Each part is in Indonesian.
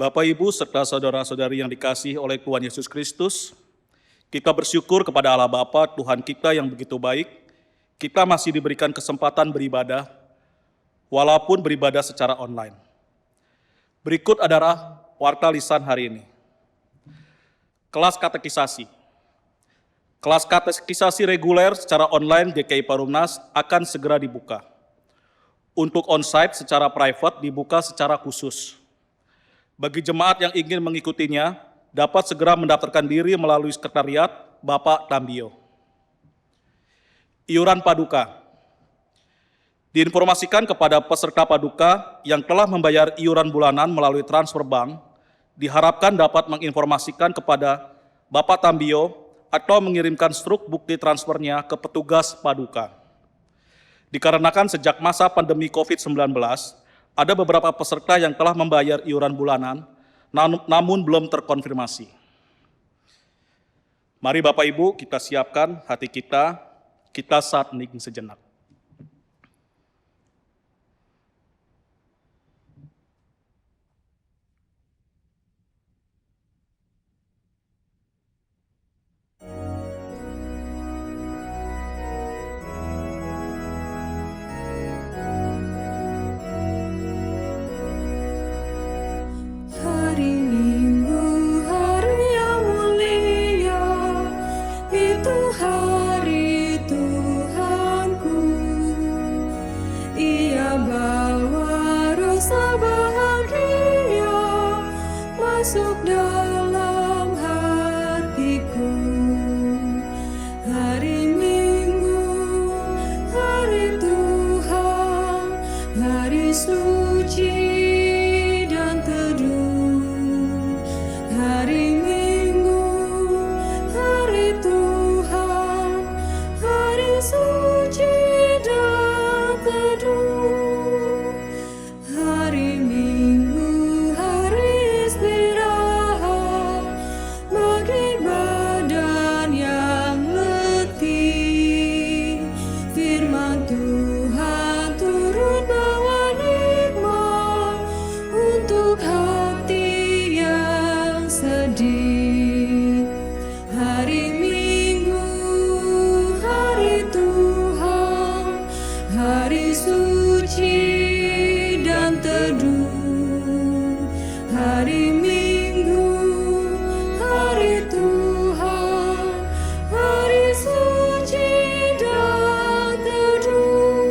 Bapak, Ibu, serta saudara-saudari yang dikasihi oleh Tuhan Yesus Kristus, kita bersyukur kepada Allah Bapa, Tuhan kita yang begitu baik. Kita masih diberikan kesempatan beribadah, walaupun beribadah secara online. Berikut adalah warta lisan hari ini. Kelas katekisasi. Kelas katekisasi reguler secara online GKI Perumnas akan segera dibuka. Untuk onsite secara private dibuka secara khusus. Bagi jemaat yang ingin mengikutinya, dapat segera mendaftarkan diri melalui sekretariat Bapak Tambio. Iuran Paduka. Diinformasikan kepada peserta Paduka yang telah membayar iuran bulanan melalui transfer bank, diharapkan dapat menginformasikan kepada Bapak Tambio atau mengirimkan struk bukti transfernya ke petugas Paduka. Dikarenakan sejak masa pandemi COVID-19, ada beberapa peserta yang telah membayar iuran bulanan, namun belum terkonfirmasi. Mari Bapak Ibu kita siapkan hati kita saat hening sejenak. Masuk dalam hatiku. Hari Minggu, hari Tuhan, hari suci dan teduh. Hari Minggu, hari Tuhan, hari suci dan teduh. Hari Minggu, hari suci dan teduh. Hari Minggu, hari Tuhan, hari suci dan teduh.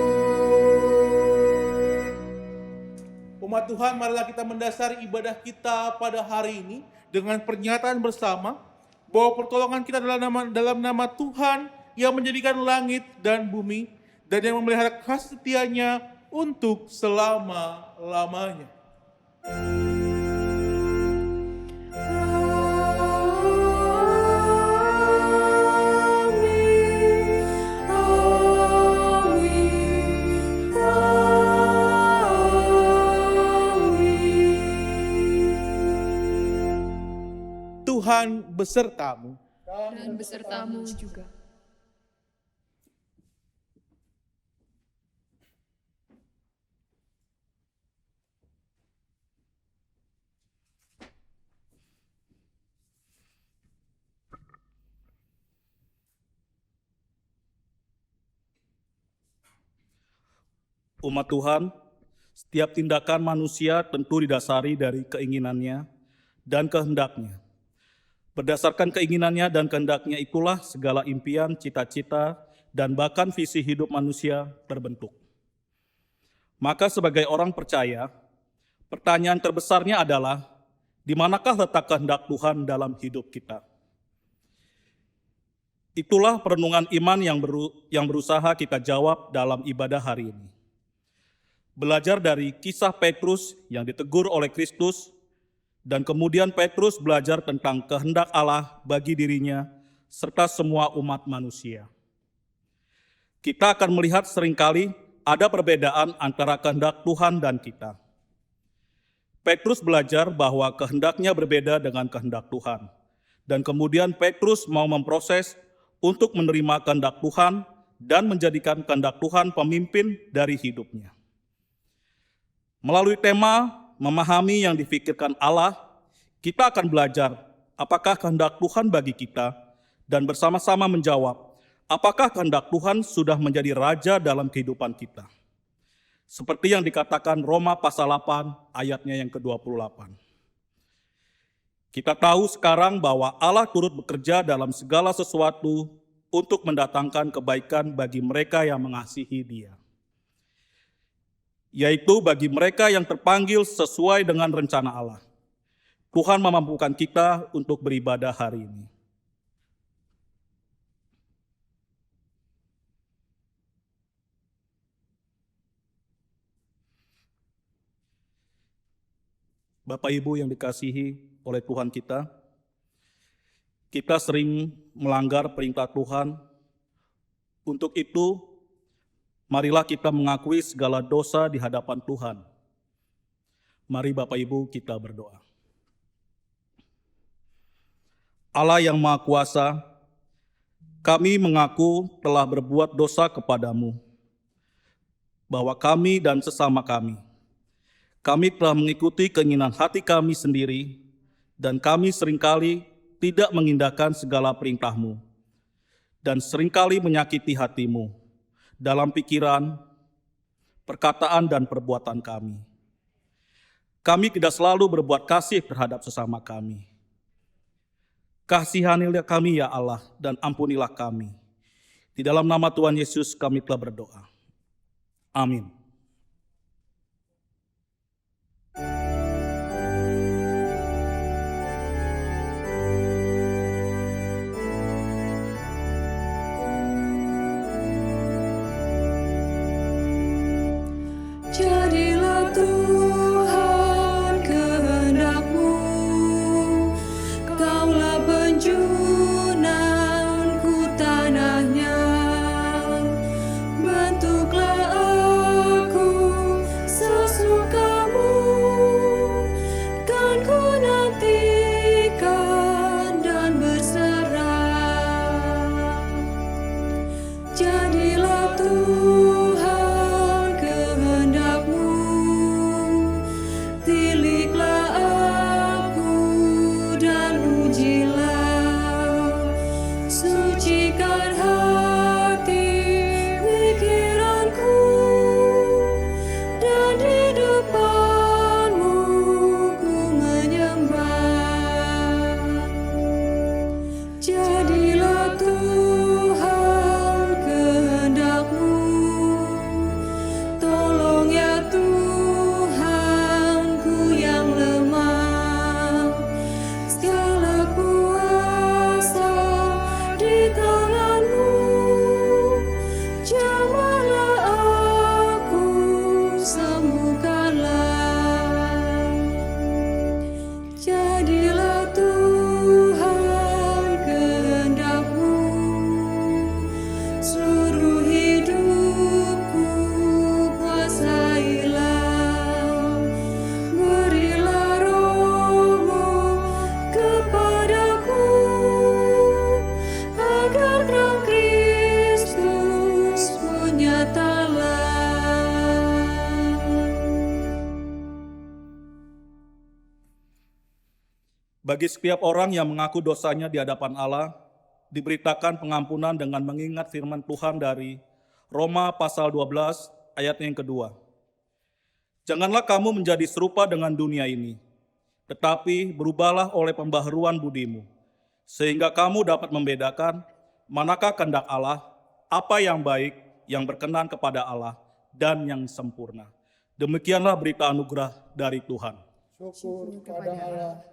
Umat Tuhan, marilah kita mendasari ibadah kita pada hari ini dengan pernyataan bersama bahwa pertolongan kita dalam nama Tuhan yang menjadikan langit dan bumi dan yang memelihara kasih setianya untuk selama-lamanya. Tuhan besertamu. Dan besertamu juga. Umat Tuhan, setiap tindakan manusia tentu didasari dari keinginannya dan kehendaknya. Berdasarkan keinginannya dan kehendaknya itulah segala impian, cita-cita, dan bahkan visi hidup manusia terbentuk. Maka sebagai orang percaya, pertanyaan terbesarnya adalah, di manakah letak kehendak Tuhan dalam hidup kita? Itulah perenungan iman yang berusaha kita jawab dalam ibadah hari ini. Belajar dari kisah Petrus yang ditegur oleh Kristus, dan kemudian Petrus belajar tentang kehendak Allah bagi dirinya serta semua umat manusia. Kita akan melihat seringkali ada perbedaan antara kehendak Tuhan dan kita. Petrus belajar bahwa kehendaknya berbeda dengan kehendak Tuhan, dan kemudian Petrus mau memproses untuk menerima kehendak Tuhan dan menjadikan kehendak Tuhan pemimpin dari hidupnya. Melalui tema memahami yang difikirkan Allah, kita akan belajar apakah kehendak Tuhan bagi kita dan bersama-sama menjawab, apakah kehendak Tuhan sudah menjadi raja dalam kehidupan kita. Seperti yang dikatakan Roma pasal 8 ayatnya yang ke-28. Kita tahu sekarang bahwa Allah turut bekerja dalam segala sesuatu untuk mendatangkan kebaikan bagi mereka yang mengasihi Dia, yaitu bagi mereka yang terpanggil sesuai dengan rencana Allah. Tuhan memampukan kita untuk beribadah hari ini. Bapak Ibu yang dikasihi oleh Tuhan kita sering melanggar perintah Tuhan. Untuk itu, marilah kita mengakui segala dosa di hadapan Tuhan. Mari Bapak Ibu kita berdoa. Allah yang Maha Kuasa, kami mengaku telah berbuat dosa kepadamu, bahwa kami dan sesama kami telah mengikuti keinginan hati kami sendiri, dan kami seringkali tidak mengindahkan segala perintah-Mu, dan seringkali menyakiti hati-Mu dalam pikiran, perkataan, dan perbuatan kami. Kami tidak selalu berbuat kasih terhadap sesama kami. Kasihanilah kami ya Allah, dan ampunilah kami. Di dalam nama Tuhan Yesus kami telah berdoa. Amin. Jadilah Tuhan kehendak-Mu, Kaulah penjunanku tanahnya. Bentuklah aku sesuka-Mu, kan ku nantikan dan berserah. Jadilah Tuhan kehendak-Mu, tiliklah aku dan ujilah, sucikan hati pikiranku, dan di depan-Mu ku menyembah. Jadilah Tuhan kehendak-Mu, tolong ya Tuhanku yang lemah, segala kuasa di tangan-Mu, jamahlah aku, sembuhkanlah. Jadilah Tuhan kehendak-Mu, seluruh hidupku kuasailah. Berilah Roh-Mu kepadaku, agar terang Kristus menyatalah. Bagi setiap orang yang mengaku dosanya di hadapan Allah, diberitakan pengampunan dengan mengingat firman Tuhan dari Roma pasal 12 ayat yang kedua. Janganlah kamu menjadi serupa dengan dunia ini, tetapi berubahlah oleh pembaharuan budimu, sehingga kamu dapat membedakan manakah kehendak Allah, apa yang baik, yang berkenan kepada Allah, dan yang sempurna. Demikianlah berita anugerah dari Tuhan. Syukur kepada Allah.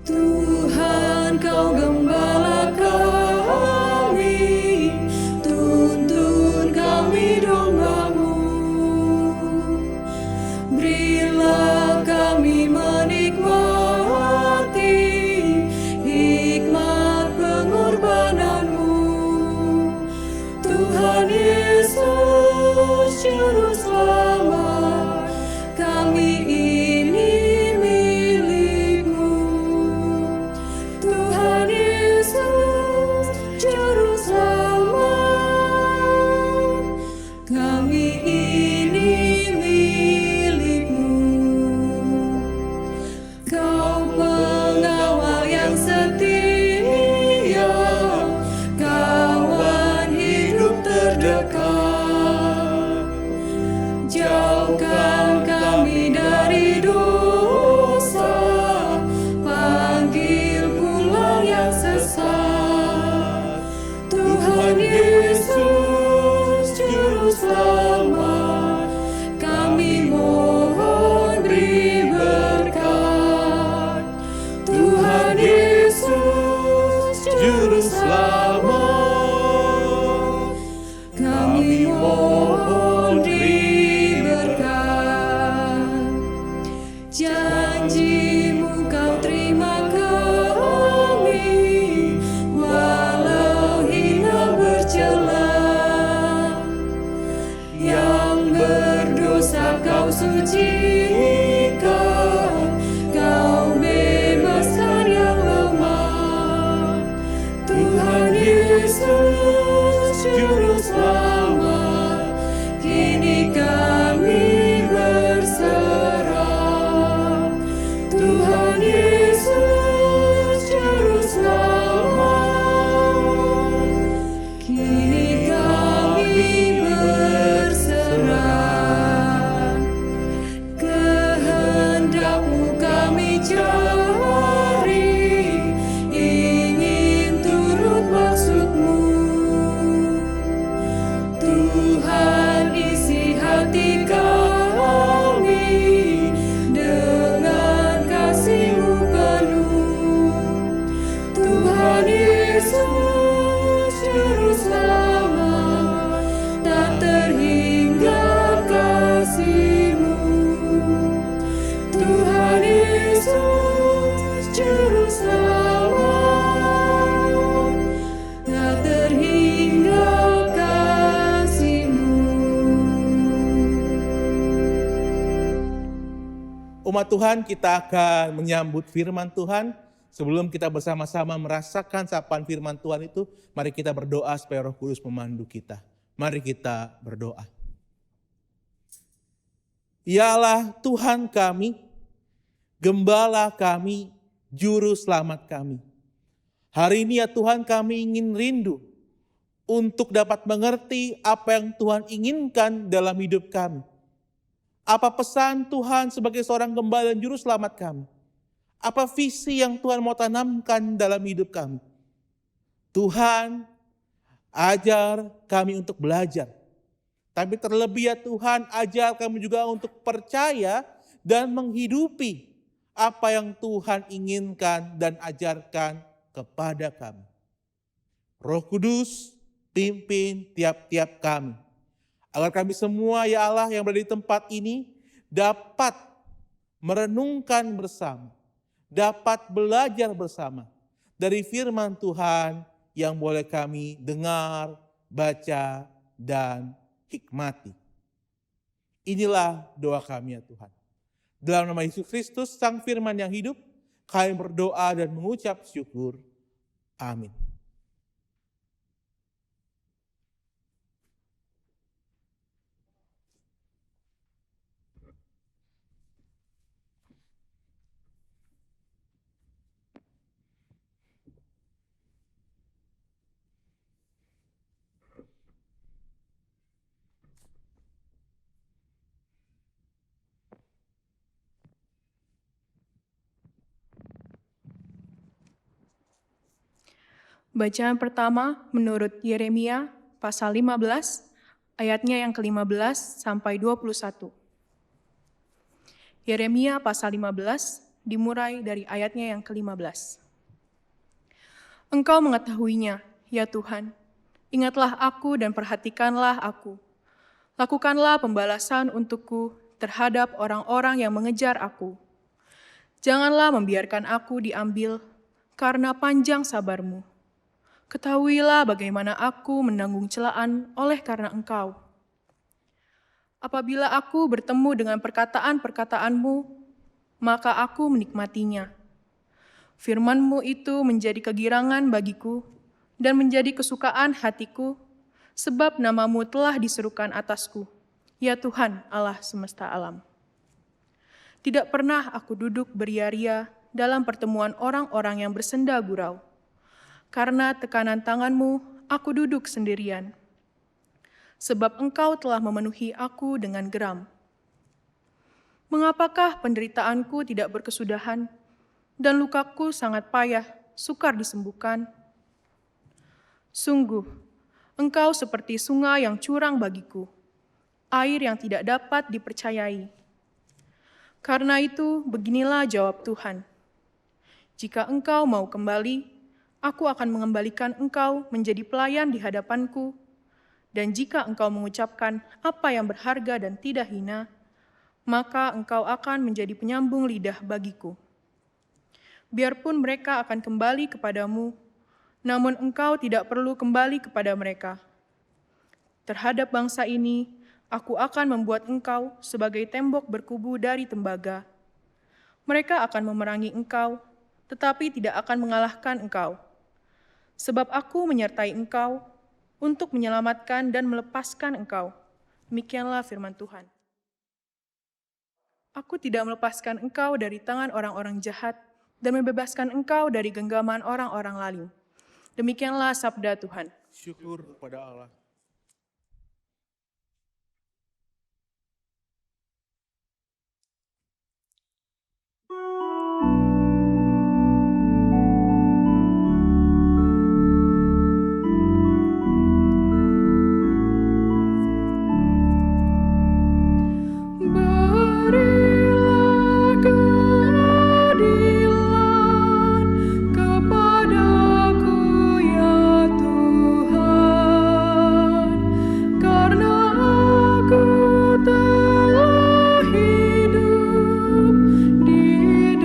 Tuhan, Kau gembala kami, tuntun kami domba-Mu. Berilah kami menikmati hikmat pengorbanan-Mu. Tuhan Yesus, Juru Selamat. selamat. Kami mohon beri berkat. Janji-Mu Kau terima kami, walau hina bercela. Yang berdosa Kau sucikan, Kau bebaskan yang lemah. Tuhan Yesus Juru Selamat, kini kami berserah. Tuhan Yesus Juru Selamat, kini kami berserah. Kehendak-Mu kami cari, ingin turut maksud-Mu. Tuhan isi hati kami dengan kasih-Mu penuh. Tuhan Yesus Juru Selamat, tak terhingga kasih-Mu. Tuhan Yesus Juru Selamat, tak terhingga kasih-Mu. Umat Tuhan, kita akan menyambut firman Tuhan. Sebelum kita bersama-sama merasakan sapaan firman Tuhan itu, mari kita berdoa supaya Roh Kudus memandu kita. Mari kita berdoa. Ya Allah, Tuhan kami, Gembala kami, Juru Selamat kami. Hari ini ya Tuhan, kami ingin rindu untuk dapat mengerti apa yang Tuhan inginkan dalam hidup kami. Apa pesan Tuhan sebagai seorang Gembala dan Juru Selamat kami? Apa visi yang Tuhan mau tanamkan dalam hidup kami? Tuhan, ajar kami untuk belajar. Tapi terlebih ya Tuhan, ajar kami juga untuk percaya dan menghidupi apa yang Tuhan inginkan dan ajarkan kepada kami. Roh Kudus, pimpin tiap-tiap kami. Agar kami semua ya Allah yang berada di tempat ini dapat merenungkan bersama, dapat belajar bersama dari firman Tuhan yang boleh kami dengar, baca, dan hikmati. Inilah doa kami ya Tuhan. Dalam nama Yesus Kristus, Sang Firman yang hidup, kami berdoa dan mengucap syukur. Amin. Bacaan pertama menurut Yeremia pasal 15, ayatnya yang ke-15 sampai 21. Yeremia pasal 15 dimulai dari ayatnya yang ke-15. Engkau mengetahuinya, ya Tuhan, ingatlah aku dan perhatikanlah aku. Lakukanlah pembalasan untukku terhadap orang-orang yang mengejar aku. Janganlah membiarkan aku diambil karena panjang sabar-Mu. Ketahuilah bagaimana aku menanggung celaan oleh karena Engkau. Apabila aku bertemu dengan perkataan-perkataan-Mu, maka aku menikmatinya. Firman-Mu itu menjadi kegirangan bagiku dan menjadi kesukaan hatiku, sebab nama-Mu telah diserukan atasku, ya Tuhan Allah semesta alam. Tidak pernah aku duduk beria-ria dalam pertemuan orang-orang yang bersenda gurau. Karena tekanan tangan-Mu, aku duduk sendirian. Sebab Engkau telah memenuhi aku dengan geram. Mengapakah penderitaanku tidak berkesudahan, dan lukaku sangat payah, sukar disembuhkan? Sungguh, Engkau seperti sungai yang curang bagiku, air yang tidak dapat dipercayai. Karena itu, beginilah jawab Tuhan. Jika Engkau mau kembali, Aku akan mengembalikan engkau menjadi pelayan di hadapanku, dan jika engkau mengucapkan apa yang berharga dan tidak hina, maka engkau akan menjadi penyambung lidah bagiku. Biarpun mereka akan kembali kepadamu, namun engkau tidak perlu kembali kepada mereka. Terhadap bangsa ini, aku akan membuat engkau sebagai tembok berkubu dari tembaga. Mereka akan memerangi engkau, tetapi tidak akan mengalahkan engkau. Sebab aku menyertai engkau untuk menyelamatkan dan melepaskan engkau. Demikianlah firman Tuhan. Aku tidak melepaskan engkau dari tangan orang-orang jahat dan membebaskan engkau dari genggaman orang-orang lalim. Demikianlah sabda Tuhan. Syukur kepada Allah. Berilah keadilan kepadaku ya Tuhan, karena aku telah hidup di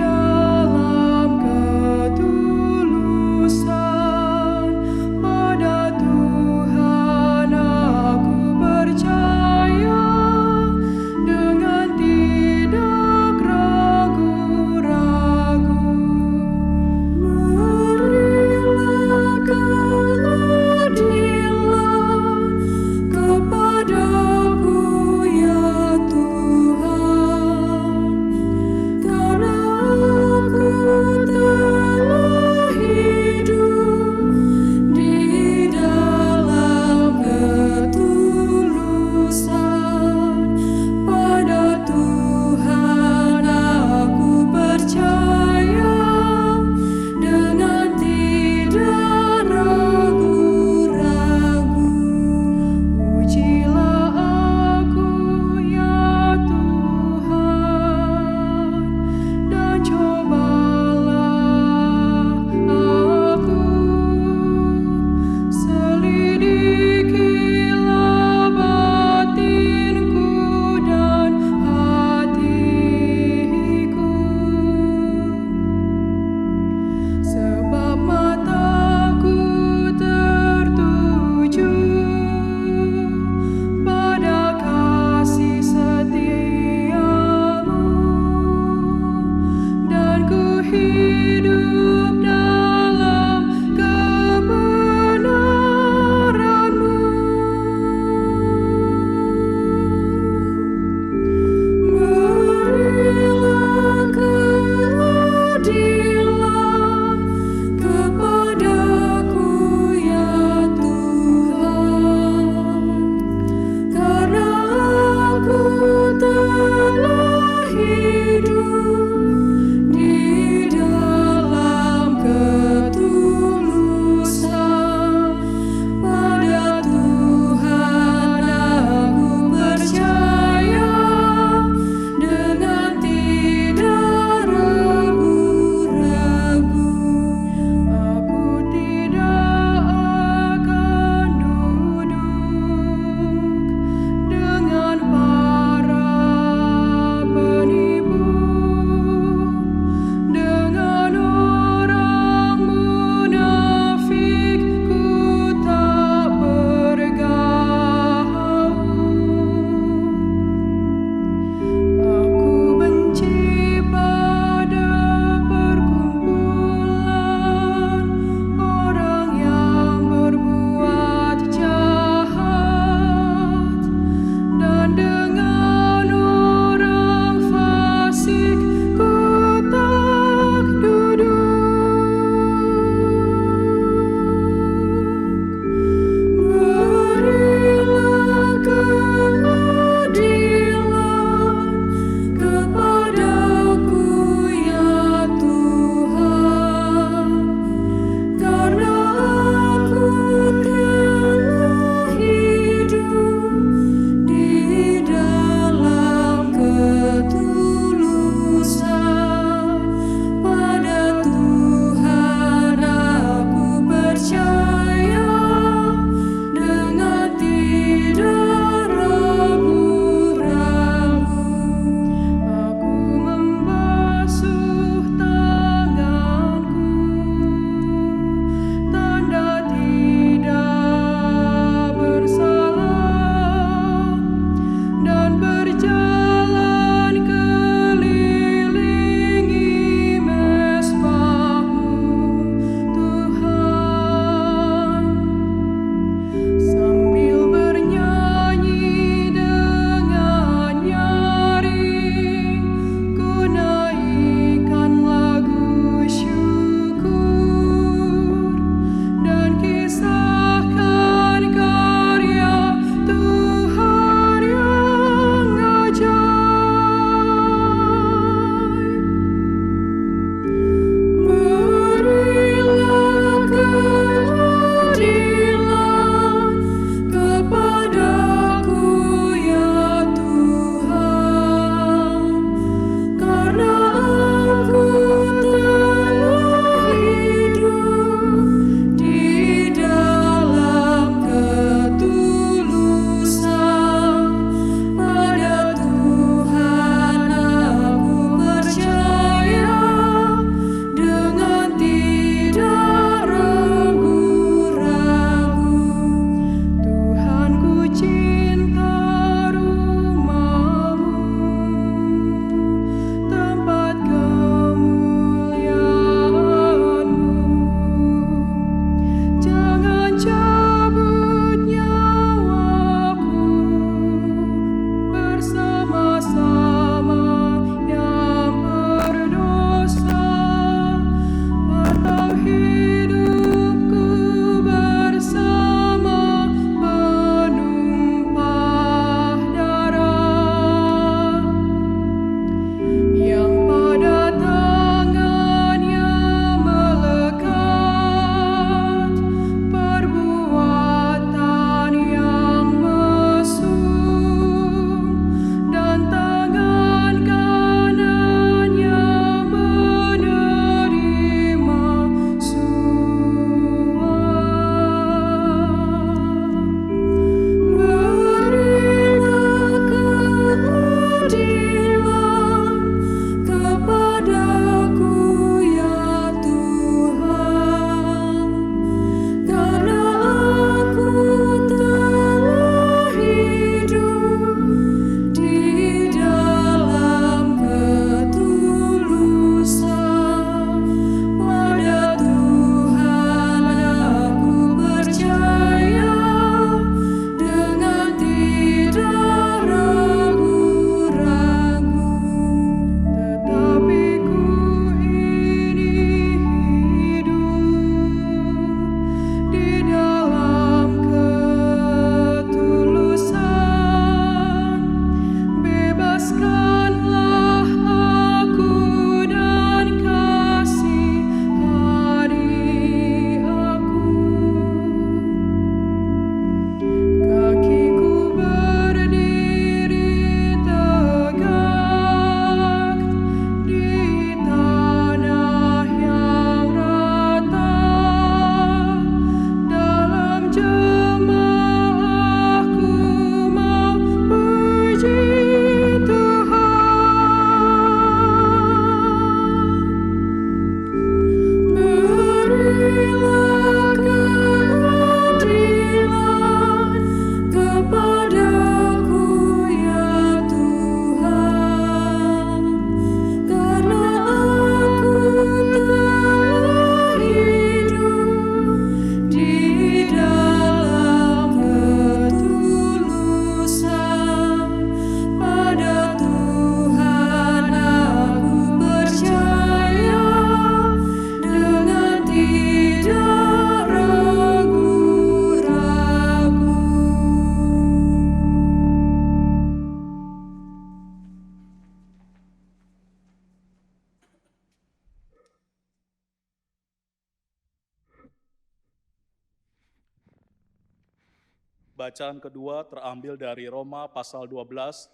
Bacaan kedua terambil dari Roma pasal 12,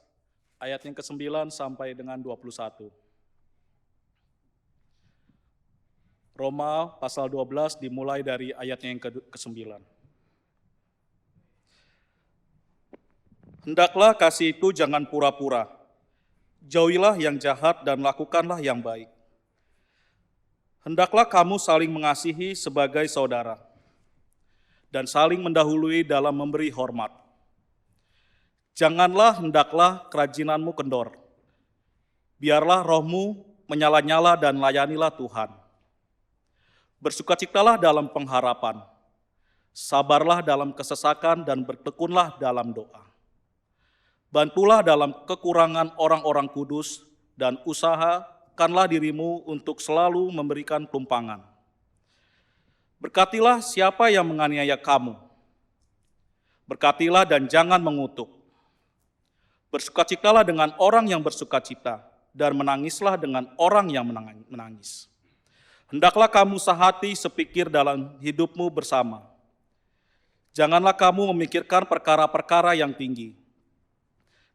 ayat yang ke-9 sampai dengan 21. Roma pasal 12 dimulai dari ayat yang ke-9. Hendaklah kasih itu jangan pura-pura. Jauhilah yang jahat dan lakukanlah yang baik. Hendaklah kamu saling mengasihi sebagai saudara dan saling mendahului dalam memberi hormat. Janganlah hendaklah kerajinanmu kendor. Biarlah rohmu menyala-nyala dan layanilah Tuhan. Bersukacitalah dalam pengharapan. Sabarlah dalam kesesakan dan bertekunlah dalam doa. Bantulah dalam kekurangan orang-orang kudus dan usahakanlah dirimu untuk selalu memberikan tumpangan. Berkatilah siapa yang menganiaya kamu. Berkatilah dan jangan mengutuk. Bersukacitalah dengan orang yang bersukacita dan menangislah dengan orang yang menangis. Hendaklah kamu sehati sepikir dalam hidupmu bersama. Janganlah kamu memikirkan perkara-perkara yang tinggi,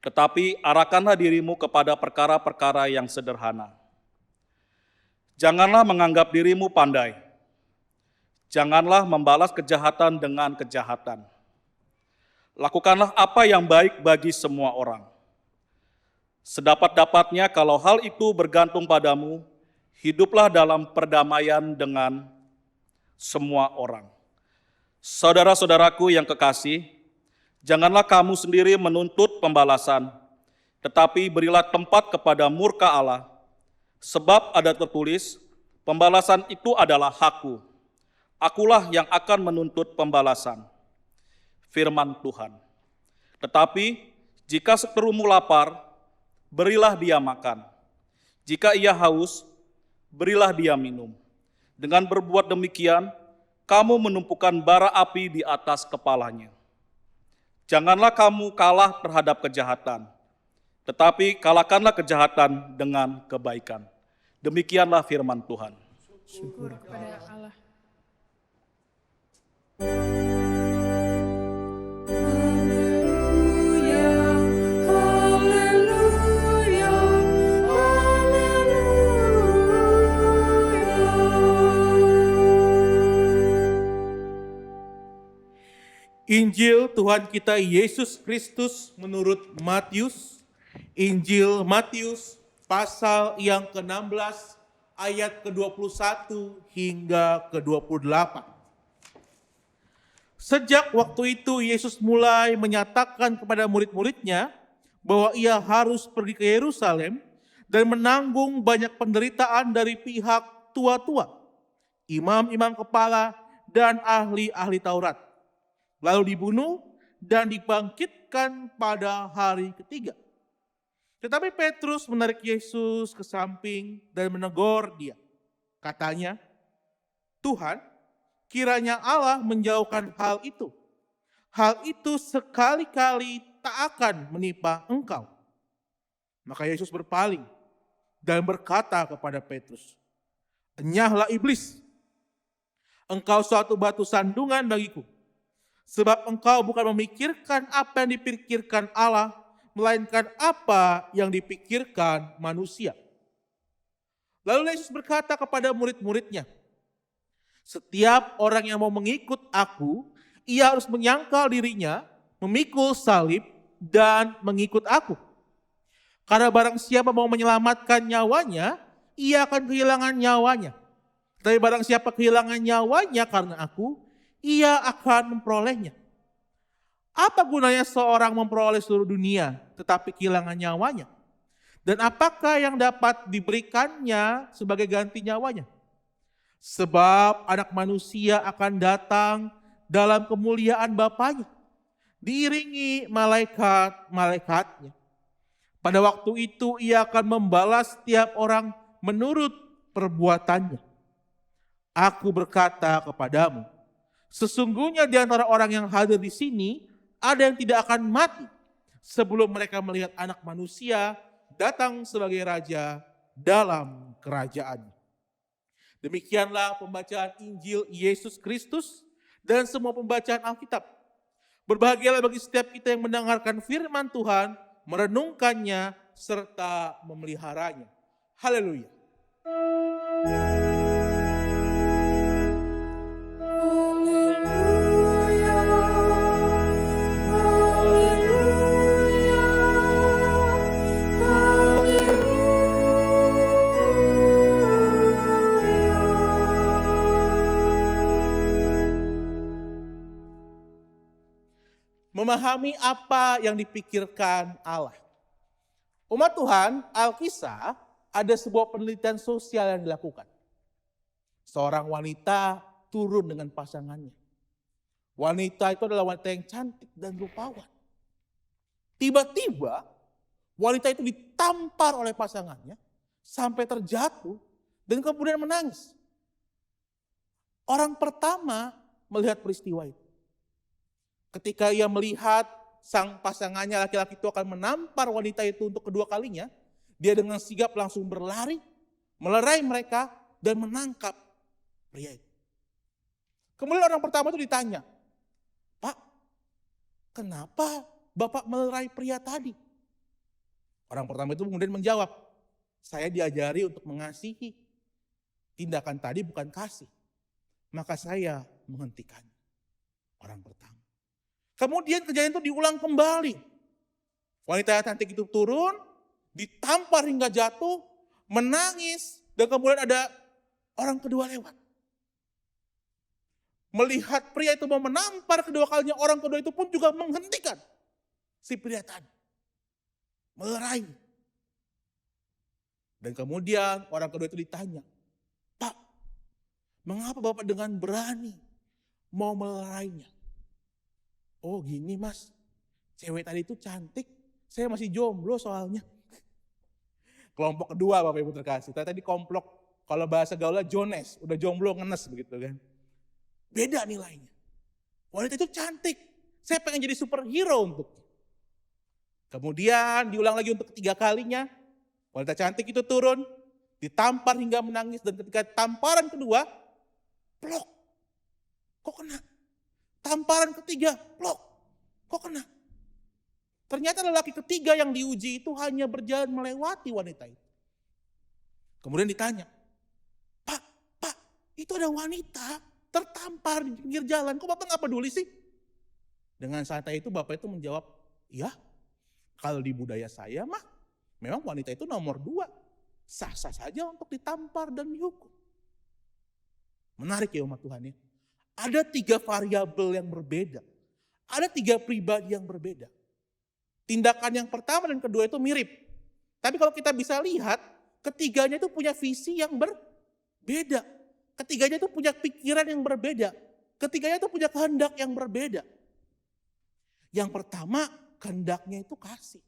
tetapi arahkanlah dirimu kepada perkara-perkara yang sederhana. Janganlah menganggap dirimu pandai. Janganlah membalas kejahatan dengan kejahatan. Lakukanlah apa yang baik bagi semua orang. Sedapat-dapatnya kalau hal itu bergantung padamu, hiduplah dalam perdamaian dengan semua orang. Saudara-saudaraku yang kekasih, janganlah kamu sendiri menuntut pembalasan, tetapi berilah tempat kepada murka Allah. Sebab ada tertulis, pembalasan itu adalah hakku. Akulah yang akan menuntut pembalasan. Firman Tuhan. Tetapi jika seterumu lapar, berilah dia makan. Jika ia haus, berilah dia minum. Dengan berbuat demikian, kamu menumpukan bara api di atas kepalanya. Janganlah kamu kalah terhadap kejahatan, tetapi kalahkanlah kejahatan dengan kebaikan. Demikianlah firman Tuhan. Syukur kepada Allah. Haleluya, haleluya, haleluya. Injil Tuhan kita Yesus Kristus menurut Matius. Injil Matius pasal yang ke-16 ayat ke-21 hingga ke-28. Sejak waktu itu Yesus mulai menyatakan kepada murid-muridnya bahwa ia harus pergi ke Yerusalem dan menanggung banyak penderitaan dari pihak tua-tua, imam-imam kepala, dan ahli-ahli Taurat. Lalu dibunuh dan dibangkitkan pada hari ketiga. Tetapi Petrus menarik Yesus ke samping dan menegur dia. Katanya, Tuhan, kiranya Allah menjauhkan hal itu. Hal itu sekali-kali tak akan menimpa engkau. Maka Yesus berpaling dan berkata kepada Petrus, enyahlah iblis, engkau suatu batu sandungan bagiku. Sebab engkau bukan memikirkan apa yang dipikirkan Allah, melainkan apa yang dipikirkan manusia. Lalu Yesus berkata kepada murid-muridnya, setiap orang yang mau mengikut aku, ia harus menyangkal dirinya, memikul salib, dan mengikut aku. Karena barang siapa mau menyelamatkan nyawanya, ia akan kehilangan nyawanya. Tapi barang siapa kehilangan nyawanya karena aku, ia akan memperolehnya. Apa gunanya seorang memperoleh seluruh dunia, tetapi kehilangan nyawanya? Dan apakah yang dapat diberikannya sebagai ganti nyawanya? Sebab anak manusia akan datang dalam kemuliaan Bapanya, diiringi malaikat-malaikatnya. Pada waktu itu ia akan membalas setiap orang menurut perbuatannya. Aku berkata kepadamu, sesungguhnya di antara orang yang hadir di sini, ada yang tidak akan mati sebelum mereka melihat Anak Manusia datang sebagai Raja dalam kerajaan. Demikianlah pembacaan Injil Yesus Kristus dan semua pembacaan Alkitab. Berbahagialah bagi setiap kita yang mendengarkan firman Tuhan, merenungkannya, serta memeliharanya. Haleluya. Memahami apa yang dipikirkan Allah. Umat Tuhan, Alkisah, ada sebuah penelitian sosial yang dilakukan. Seorang wanita turun dengan pasangannya. Wanita itu adalah wanita yang cantik dan rupawan. Tiba-tiba wanita itu ditampar oleh pasangannya sampai terjatuh dan kemudian menangis. Orang pertama melihat peristiwa itu. Ketika ia melihat sang pasangannya laki-laki itu akan menampar wanita itu untuk kedua kalinya, dia dengan sigap langsung berlari, melerai mereka dan menangkap pria itu. Kemudian orang pertama itu ditanya, "Pak, kenapa Bapak melerai pria tadi?" Orang pertama itu kemudian menjawab, "Saya diajari untuk mengasihi. Tindakan tadi bukan kasih. Maka saya menghentikannya." Orang pertama. Kemudian kejadian itu diulang kembali. Wanita cantik itu turun, ditampar hingga jatuh, menangis, dan kemudian ada orang kedua lewat. Melihat pria itu mau menampar kedua kalinya, orang kedua itu pun juga menghentikan si pria tadi. Melerai. Dan kemudian orang kedua itu ditanya, "Pak, mengapa Bapak dengan berani mau melerainya?" "Oh gini Mas, cewek tadi itu cantik, saya masih jomblo soalnya." Kelompok kedua Bapak Ibu terkasih, tadi komplok kalau bahasa gaulnya Jones, udah jomblo ngenes begitu kan. Beda nilainya. Wanita itu cantik, saya pengen jadi superhero untuk. Kemudian diulang lagi untuk ketiga kalinya, wanita cantik itu turun, ditampar hingga menangis dan ketika tamparan kedua, plok, kok kena? Tamparan ketiga, plok, kok kena? Ternyata lelaki ketiga yang diuji itu hanya berjalan melewati wanita itu. Kemudian ditanya, Pak, itu ada wanita tertampar di pinggir jalan, kok Bapak gak peduli sih?" Dengan santai itu Bapak itu menjawab, "Ya, kalau di budaya saya mah memang wanita itu nomor 2, sah-sah saja untuk ditampar dan dihukum." Menarik ya umat Tuhan ya. Ada 3 variabel yang berbeda. Ada 3 pribadi yang berbeda. Tindakan yang pertama dan kedua itu mirip. Tapi kalau kita bisa lihat, ketiganya itu punya visi yang berbeda. Ketiganya itu punya pikiran yang berbeda. Ketiganya itu punya kehendak yang berbeda. Yang pertama, kehendaknya itu kasih.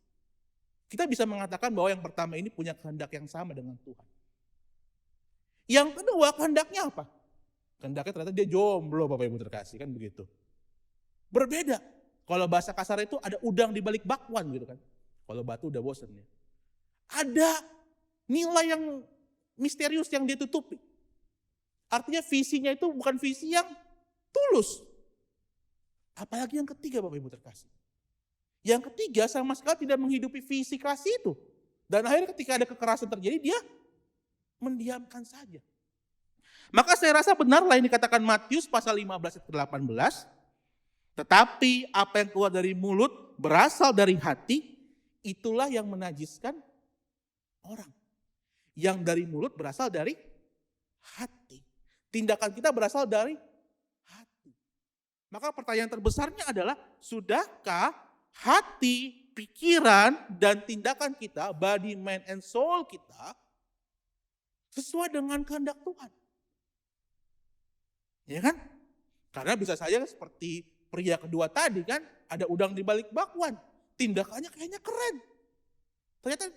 Kita bisa mengatakan bahwa yang pertama ini punya kehendak yang sama dengan Tuhan. Yang kedua, kehendaknya apa? Kehendaknya ternyata dia jomblo Bapak Ibu terkasih, kan begitu. Berbeda. Kalau bahasa kasar itu ada udang di balik bakwan gitu kan. Kalau batu udah bosen ya. Ada nilai yang misterius yang ditutupi. Artinya visinya itu bukan visi yang tulus. Apalagi yang ketiga Bapak Ibu terkasih. Yang ketiga sama sekali tidak menghidupi visi kasih itu. Dan akhirnya ketika ada kekerasan terjadi dia mendiamkan saja. Maka saya rasa benarlah yang dikatakan Matius pasal 15 ayat 18. Tetapi apa yang keluar dari mulut berasal dari hati, itulah yang menajiskan orang. Yang dari mulut berasal dari hati. Tindakan kita berasal dari hati. Maka pertanyaan terbesarnya adalah, sudahkah hati, pikiran, dan tindakan kita, body, mind, and soul kita, sesuai dengan kehendak Tuhan? Ya kan? Karena bisa saja seperti pria kedua tadi kan, ada udang di balik bakwan. Tindakannya kayaknya keren.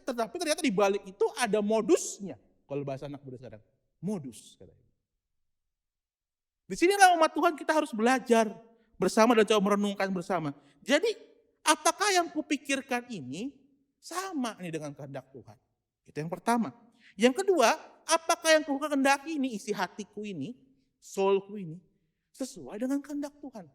Tetapi ternyata di balik itu ada modusnya. Kalau bahasa anak muda sekarang, modus katanya. Di sinilah umat Tuhan kita harus belajar bersama dan coba merenungkan bersama. Jadi, apakah yang kupikirkan ini sama nih dengan kehendak Tuhan? Itu yang pertama. Yang kedua, apakah yang kukehendaki ini, isi hatiku ini, soulku ini, sesuai dengan kehendak Tuhan?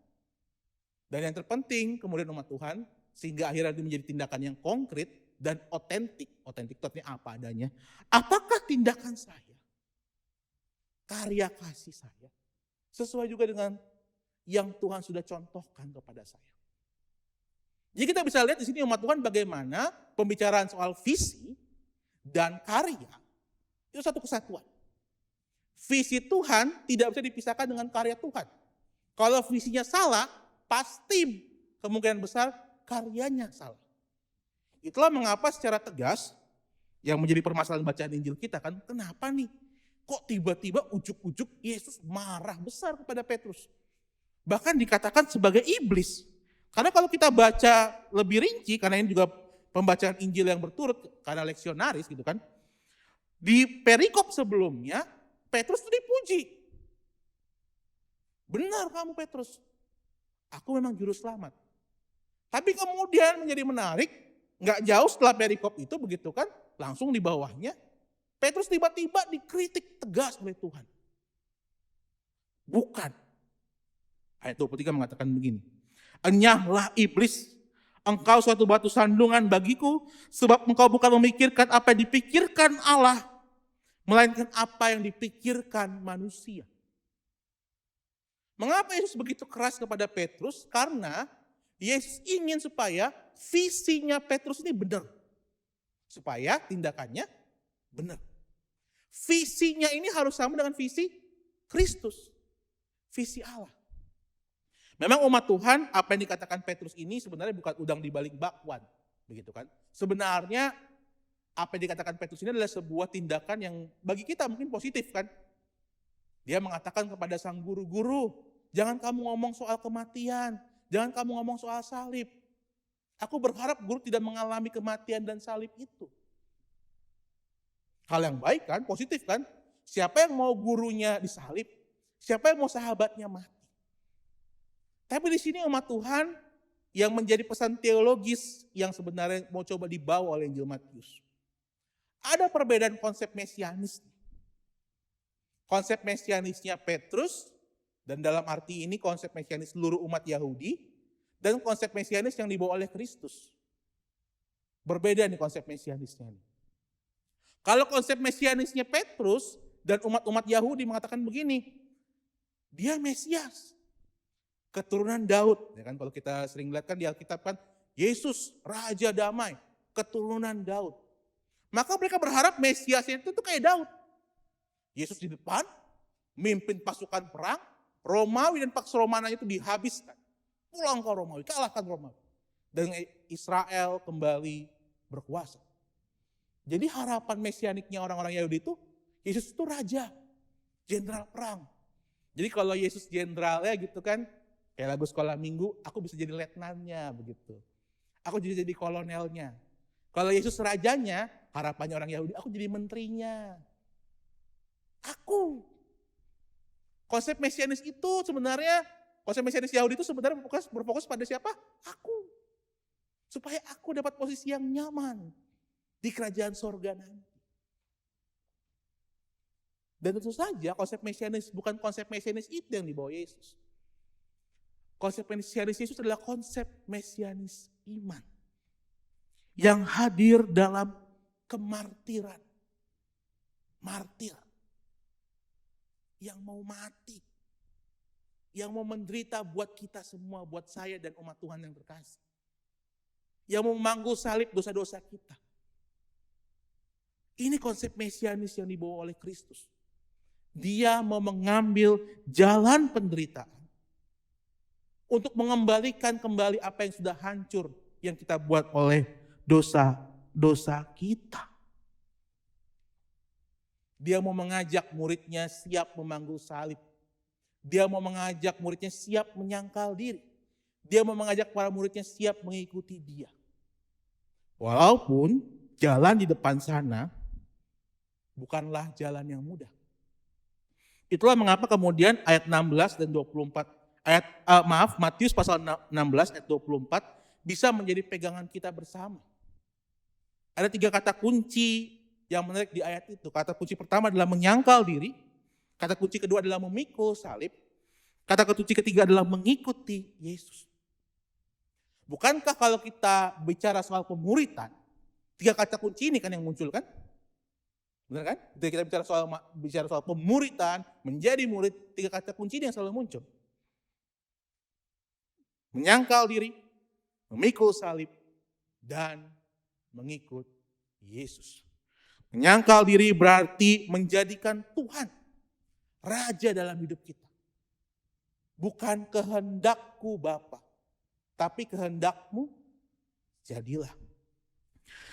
Dan yang terpenting kemudian umat Tuhan, sehingga akhirnya itu menjadi tindakan yang konkret dan otentik. Otentik itu artinya apa adanya. Apakah tindakan saya, karya kasih saya, sesuai juga dengan yang Tuhan sudah contohkan kepada saya. Jadi kita bisa lihat di sini umat Tuhan bagaimana pembicaraan soal visi dan karya itu satu kesatuan. Visi Tuhan tidak bisa dipisahkan dengan karya Tuhan. Kalau visinya salah, pasti kemungkinan besar karyanya salah. Itulah mengapa secara tegas yang menjadi permasalahan bacaan Injil kita kan, kenapa nih kok tiba-tiba ujuk-ujuk Yesus marah besar kepada Petrus. Bahkan dikatakan sebagai iblis. Karena kalau kita baca lebih rinci, karena ini juga pembacaan Injil yang berturut, karena leksionaris gitu kan. Di perikop sebelumnya, Petrus itu dipuji. Benar kamu Petrus, aku memang juru selamat. Tapi kemudian menjadi menarik, gak jauh setelah perikop itu begitu kan, langsung di bawahnya, Petrus tiba-tiba dikritik tegas oleh Tuhan. Bukan. Ayat 23 mengatakan begini. Enyahlah iblis, engkau suatu batu sandungan bagiku, sebab engkau bukan memikirkan apa yang dipikirkan Allah, melainkan apa yang dipikirkan manusia. Mengapa Yesus begitu keras kepada Petrus? Karena Yesus ingin supaya visinya Petrus ini benar. Supaya tindakannya benar. Visinya ini harus sama dengan visi Kristus. Visi Allah. Memang umat Tuhan, apa yang dikatakan Petrus ini sebenarnya bukan udang di balik bakwan, begitu kan? Sebenarnya apa yang dikatakan Petrus ini adalah sebuah tindakan yang bagi kita mungkin positif kan? Dia mengatakan kepada sang guru-guru, jangan kamu ngomong soal kematian, jangan kamu ngomong soal salib. Aku berharap guru tidak mengalami kematian dan salib itu. Hal yang baik kan, positif kan? Siapa yang mau gurunya disalib? Siapa yang mau sahabatnya mati? Tapi di sini umat Tuhan yang menjadi pesan teologis yang sebenarnya mau coba dibawa oleh Injil Matius. Ada perbedaan konsep mesianis. Konsep mesianisnya Petrus, dan dalam arti ini konsep mesianis seluruh umat Yahudi, dan konsep mesianis yang dibawa oleh Kristus. Berbeda nih konsep mesianisnya. Kalau konsep mesianisnya Petrus dan umat-umat Yahudi mengatakan begini, dia Mesias. Keturunan Daud, ya kan? Kalau kita sering lihat kan di Alkitab kan, Yesus Raja Damai, keturunan Daud. Maka mereka berharap Mesias itu kayak Daud. Yesus di depan, mimpin pasukan perang, Romawi dan Pax Romana itu dihabiskan. Pulang ke Romawi, kalahkan Romawi. Dan Israel kembali berkuasa. Jadi harapan mesianiknya orang-orang Yahudi itu, Yesus itu raja, jenderal perang. Jadi kalau Yesus jenderalnya gitu kan, kayak lagu sekolah minggu, aku bisa jadi letnannya begitu. Aku jadi kolonelnya. Kalau Yesus rajanya, harapannya orang Yahudi, aku jadi menterinya. Aku. Konsep mesianis itu sebenarnya, konsep mesianis Yahudi itu sebenarnya berfokus pada siapa? Aku. Supaya aku dapat posisi yang nyaman di kerajaan sorga nanti. Dan tentu saja konsep mesianis bukan konsep mesianis itu yang dibawa Yesus. Konsep mesianis Yesus adalah konsep mesianis iman. Yang hadir dalam kemartiran. Martir. Yang mau mati. Yang mau menderita buat kita semua, buat saya dan umat Tuhan yang terkasih. Yang mau memanggul salib dosa-dosa kita. Ini konsep mesianis yang dibawa oleh Kristus. Dia mau mengambil jalan penderitaan untuk mengembalikan kembali apa yang sudah hancur yang kita buat oleh dosa-dosa kita. Dia mau mengajak muridnya siap memanggul salib. Dia mau mengajak muridnya siap menyangkal diri. Dia mau mengajak para muridnya siap mengikuti dia. Walaupun jalan di depan sana bukanlah jalan yang mudah. Itulah mengapa kemudian ayat 16 dan 24, Matius pasal 16 ayat 24 bisa menjadi pegangan kita bersama. Ada 3 kata kunci yang menarik di ayat itu. Kata kunci pertama adalah menyangkal diri, kata kunci kedua adalah memikul salib, kata kunci ketiga adalah mengikuti Yesus. Bukankah kalau kita bicara soal pemuritan, 3 kata kunci ini kan yang muncul kan? Benar kan? Ketika kita bicara soal pemuritan, menjadi murid, 3 kata kunci ini yang selalu muncul. Menyangkal diri, memikul salib, dan mengikut Yesus. Menyangkal diri berarti menjadikan Tuhan Raja dalam hidup kita. Bukan kehendakku Bapa, tapi kehendakmu jadilah.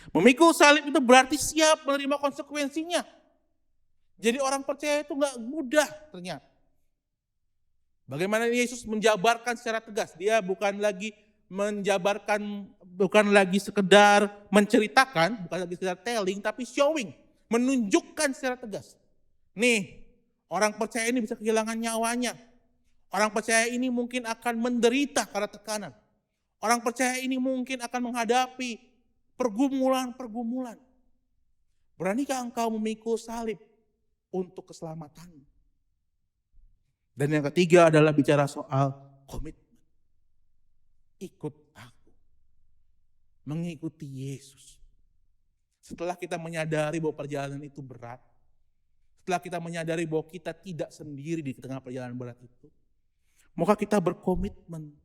Memikul salib itu berarti siap menerima konsekuensinya. Jadi orang percaya itu gak mudah ternyata. Bagaimana Yesus menjabarkan secara tegas. Dia bukan lagi sekedar menceritakan, bukan lagi sekedar telling, tapi showing. Menunjukkan secara tegas. Nih, orang percaya ini bisa kehilangan nyawanya. Orang percaya ini mungkin akan menderita karena tekanan. Orang percaya ini mungkin akan menghadapi pergumulan-pergumulan. Beranikah engkau memikul salib untuk keselamatanmu? Dan yang ketiga adalah bicara soal komitmen. Ikut aku. Mengikuti Yesus. Setelah kita menyadari bahwa perjalanan itu berat. Setelah kita menyadari bahwa kita tidak sendiri di tengah perjalanan berat itu. Maka kita berkomitmen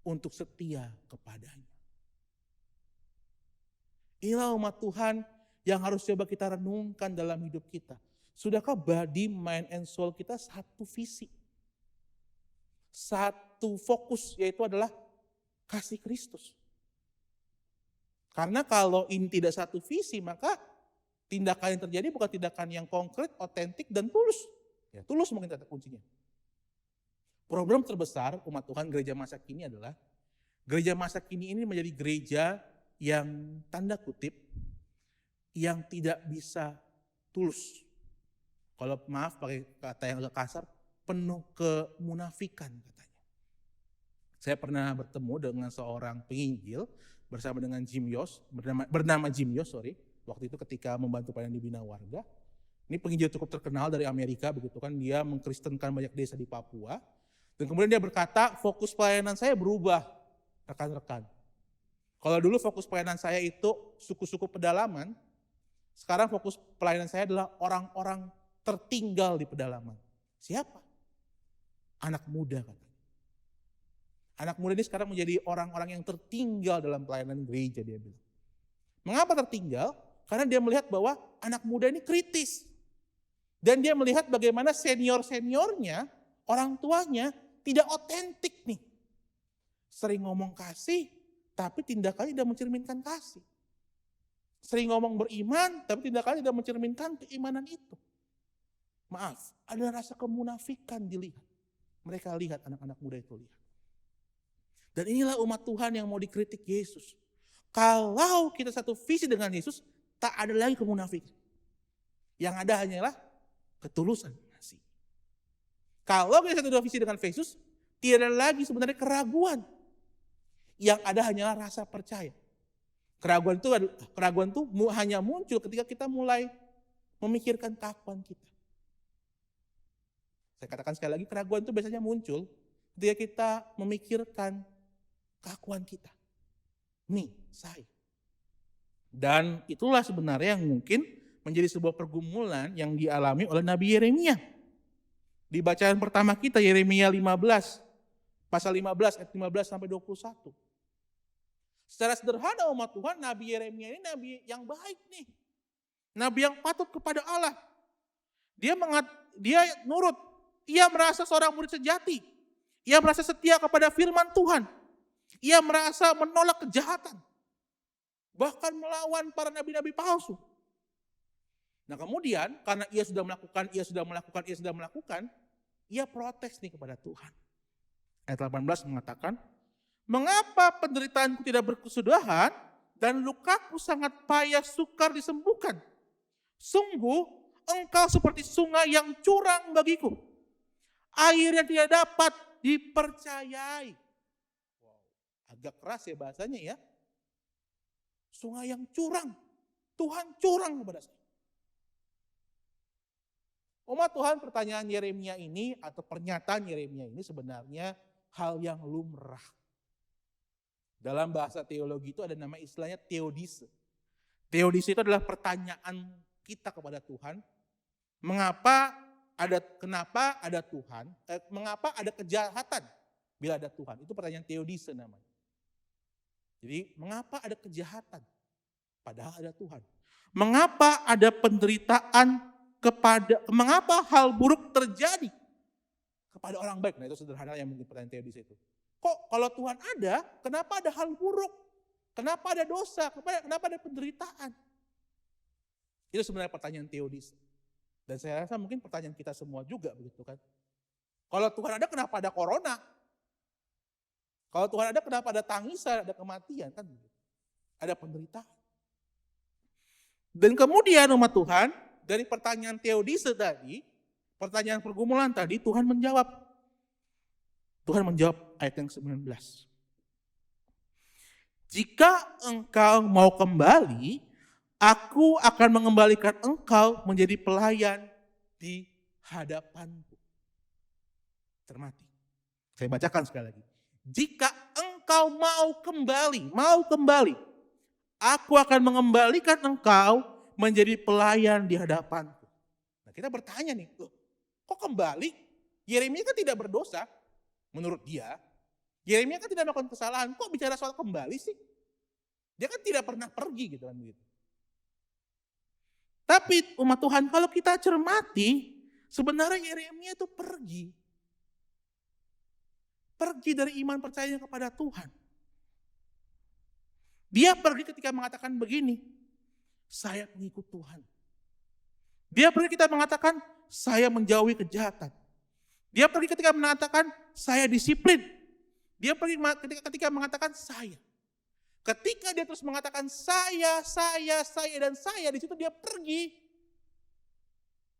untuk setia kepadanya. Inilah umat Tuhan yang harus coba kita renungkan dalam hidup kita. Sudahkah body, mind, and soul kita satu visi? Satu fokus, yaitu adalah kasih Kristus. Karena kalau ini tidak satu visi, maka tindakan yang terjadi bukan tindakan yang konkret, otentik, dan tulus. Ya, tulus mungkin kata kuncinya. Problem terbesar umat Tuhan gereja masa kini adalah gereja masa kini ini menjadi gereja yang tanda kutip yang tidak bisa tulus. Kalau maaf pakai kata yang agak kasar, penuh kemunafikan katanya. Saya pernah bertemu dengan seorang penginjil bersama dengan bernama Jim Yos, waktu itu ketika membantu pelayanan di Bina Warga. Ini penginjil cukup terkenal dari Amerika, begitu kan, dia mengkristenkan banyak desa di Papua. Dan kemudian dia berkata, fokus pelayanan saya berubah, rekan-rekan. Kalau dulu fokus pelayanan saya itu suku-suku pedalaman, sekarang fokus pelayanan saya adalah orang-orang tertinggal di pedalaman. Siapa? Anak muda katanya. Anak muda ini sekarang menjadi orang-orang yang tertinggal dalam pelayanan gereja, dia bilang. Mengapa tertinggal? Karena dia melihat bahwa anak muda ini kritis. Dan dia melihat bagaimana senior-seniornya, orang tuanya tidak otentik nih. Sering ngomong kasih, tapi tindakannya tidak mencerminkan kasih. Sering ngomong beriman, tapi tindakannya tidak mencerminkan keimanan itu. Maaf, ada rasa kemunafikan dilihat. Mereka lihat, anak-anak muda itu lihat. Dan inilah umat Tuhan yang mau dikritik Yesus. Kalau kita satu visi dengan Yesus, tak ada lagi kemunafikan. Yang ada hanyalah ketulusan kasih. Kalau kita satu visi dengan Yesus, tidak ada lagi sebenarnya keraguan. Yang ada hanyalah rasa percaya. Keraguan itu hanya muncul ketika kita mulai memikirkan keakuan kita. Saya katakan sekali lagi, keraguan itu biasanya muncul ketika kita memikirkan keakuan kita. Nih, saya. Dan itulah sebenarnya yang mungkin menjadi sebuah pergumulan yang dialami oleh Nabi Yeremia. Di bacaan pertama kita, Yeremia 15, pasal 15, ayat 15 sampai 21. Secara sederhana umat Tuhan, Nabi Yeremia ini nabi yang baik nih. Nabi yang patut kepada Allah. Dia nurut. Ia merasa seorang murid sejati. Ia merasa setia kepada firman Tuhan. Ia merasa menolak kejahatan. Bahkan melawan para nabi-nabi palsu. Nah kemudian karena ia sudah melakukan, ia protes nih kepada Tuhan. Ayat 18 mengatakan, mengapa penderitaanku tidak berkesudahan dan lukaku sangat payah sukar disembuhkan? Sungguh engkau seperti sungai yang curang bagiku. Air yang tidak dapat dipercayai. Wow, agak keras ya bahasanya ya. Sungai yang curang. Tuhan curang kepada saya. Umat Tuhan, pertanyaan Yeremia ini atau pernyataan Yeremia ini sebenarnya hal yang lumrah Dalam bahasa teologi itu ada nama istilahnya theodise. Theodise itu adalah pertanyaan kita kepada Tuhan, kenapa ada Tuhan, mengapa ada kejahatan bila ada Tuhan. Itu pertanyaan theodise namanya. Jadi mengapa ada kejahatan padahal ada Tuhan? Mengapa ada penderitaan mengapa hal buruk terjadi kepada orang baik? Nah itu sederhana yang mungkin pertanyaan theodise itu. Kok kalau Tuhan ada, kenapa ada hal buruk? Kenapa ada dosa? Kenapa ada penderitaan? Itu sebenarnya pertanyaan theodise. Dan saya rasa mungkin pertanyaan kita semua juga begitu kan. Kalau Tuhan ada, kenapa ada corona? Kalau Tuhan ada, kenapa ada tangisan, ada kematian kan? Ada penderitaan. Dan kemudian umat Tuhan, dari pertanyaan theodise tadi, pertanyaan pergumulan tadi, Tuhan menjawab. Tuhan menjawab ayat yang 19. Jika engkau mau kembali, aku akan mengembalikan engkau menjadi pelayan di hadapanku. Cermati. Saya bacakan sekali lagi. Jika engkau mau kembali, aku akan mengembalikan engkau menjadi pelayan di hadapanku. Nah kita bertanya nih, loh, kok kembali? Yeremia kan tidak berdosa menurut dia. Yeremia kan tidak melakukan kesalahan, kok bicara soal kembali sih? Dia kan tidak pernah pergi gitu kan begitu. Tapi umat Tuhan kalau kita cermati, sebenarnya Yeremia itu pergi. Pergi dari iman percayanya kepada Tuhan. Dia pergi ketika mengatakan begini, saya pengikut Tuhan. Dia pergi ketika mengatakan, saya menjauhi kejahatan. Dia pergi ketika mengatakan, saya disiplin. Dia pergi ketika mengatakan, saya. Ketika dia terus mengatakan, saya, dan saya, di situ dia pergi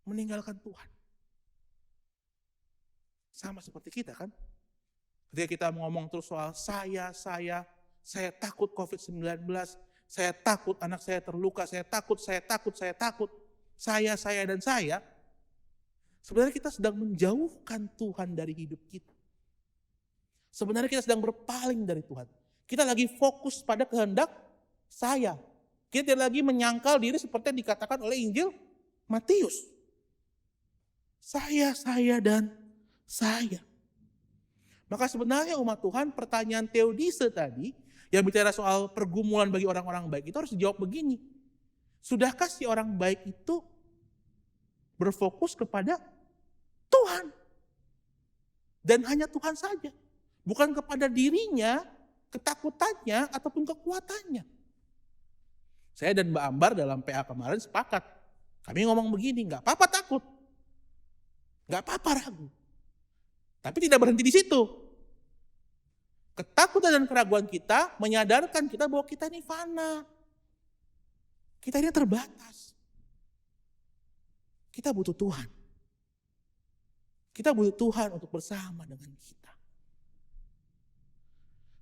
meninggalkan Tuhan. Sama seperti kita kan. Ketika kita ngomong terus soal saya takut COVID-19, saya takut anak saya terluka, saya takut, saya, dan saya. Sebenarnya kita sedang menjauhkan Tuhan dari hidup kita. Sebenarnya kita sedang berpaling dari Tuhan. Kita lagi fokus pada kehendak saya. Kita tidak lagi menyangkal diri seperti yang dikatakan oleh Injil Matius. Saya, dan saya. Maka sebenarnya umat Tuhan pertanyaan theodise tadi yang bicara soal pergumulan bagi orang-orang baik itu harus dijawab begini. Sudahkah si orang baik itu berfokus kepada Tuhan? Dan hanya Tuhan saja. Bukan kepada dirinya, ketakutannya, ataupun kekuatannya. Saya dan Mbak Ambar dalam PA kemarin sepakat. Kami ngomong begini, gak apa-apa takut. Gak apa-apa ragu. Tapi tidak berhenti di situ. Ketakutan dan keraguan kita menyadarkan kita bahwa kita ini fana. Kita ini terbatas. Kita butuh Tuhan. Kita butuh Tuhan untuk bersama dengan kita.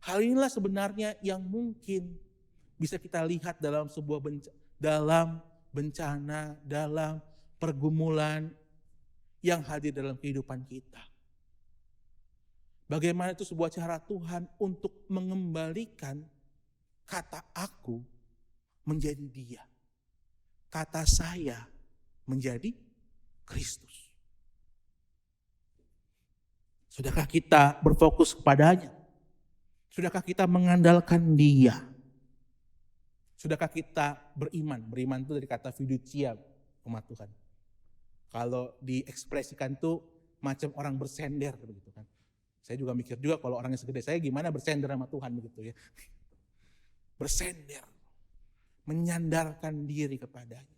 Hal inilah sebenarnya yang mungkin bisa kita lihat dalam sebuah bencana, dalam pergumulan yang hadir dalam kehidupan kita. Bagaimana itu sebuah cara Tuhan untuk mengembalikan kata aku menjadi dia. Kata saya menjadi Kristus. Sudahkah kita berfokus kepadanya? Sudahkah kita mengandalkan dia? Sudahkah kita beriman? Beriman itu dari kata fiducia, umat Tuhan. Kalau diekspresikan itu macam orang bersender begitu kan. Saya juga mikir juga kalau orangnya segede saya gimana bersender sama Tuhan begitu ya. Bersender. Menyandarkan diri kepadanya.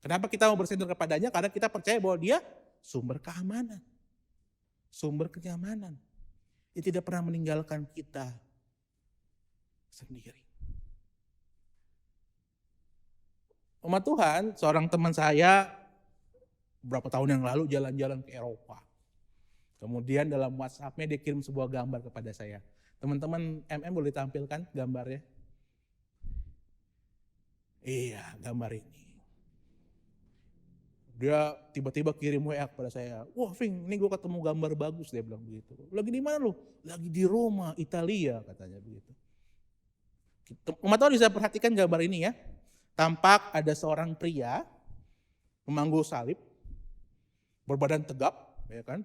Kenapa kita mau bersender kepadanya? Karena kita percaya bahwa dia sumber keamanan. Sumber kenyamanan. Dia tidak pernah meninggalkan kita sendiri. Umat Tuhan, seorang teman saya beberapa tahun yang lalu jalan-jalan ke Eropa. Kemudian dalam WhatsApp-nya dia kirim sebuah gambar kepada saya. Teman-teman MM boleh tampilkan gambarnya? Iya, gambar ini. Dia tiba-tiba kirim WA kepada saya. Wah Ving, ini gue ketemu gambar bagus, dia bilang begitu. Lagi di mana lu? Lagi di Roma, Italia, katanya begitu. Umat Tuhan bisa perhatikan gambar ini ya. Tampak ada seorang pria memanggul salib, berbadan tegap, ya kan,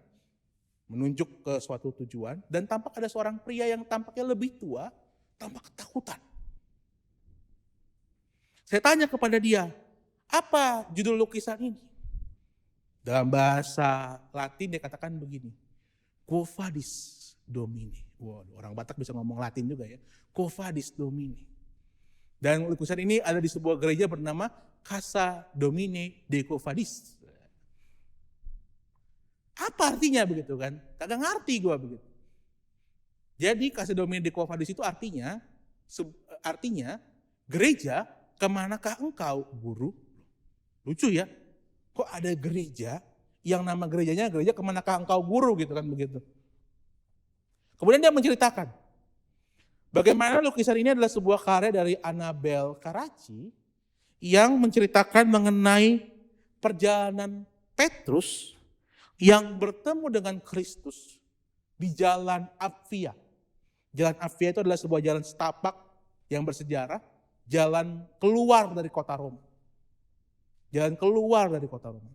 menunjuk ke suatu tujuan. Dan tampak ada seorang pria yang tampaknya lebih tua, tampak ketakutan. Saya tanya kepada dia, apa judul lukisan ini? Dalam bahasa Latin dia katakan begini, Quo Vadis Domini. Wow, orang Batak bisa ngomong Latin juga ya. Quo Vadis Domini. Dan lukisan ini ada di sebuah gereja bernama Casa Domini de Quo Vadis. Apa artinya begitu kan? Kagak ngerti gue begitu. Jadi Casa Domini de Quo Vadis itu artinya gereja kemanakah engkau guru? Lucu ya. Kok ada gereja yang nama gerejanya gereja kemanakah engkau guru gitu kan begitu. Kemudian dia menceritakan bagaimana lukisan ini adalah sebuah karya dari Annabel Carracci yang menceritakan mengenai perjalanan Petrus yang bertemu dengan Kristus di Jalan Appia. Jalan Appia itu adalah sebuah jalan setapak yang bersejarah, jalan keluar dari kota Roma. Jalan keluar dari kota Roma.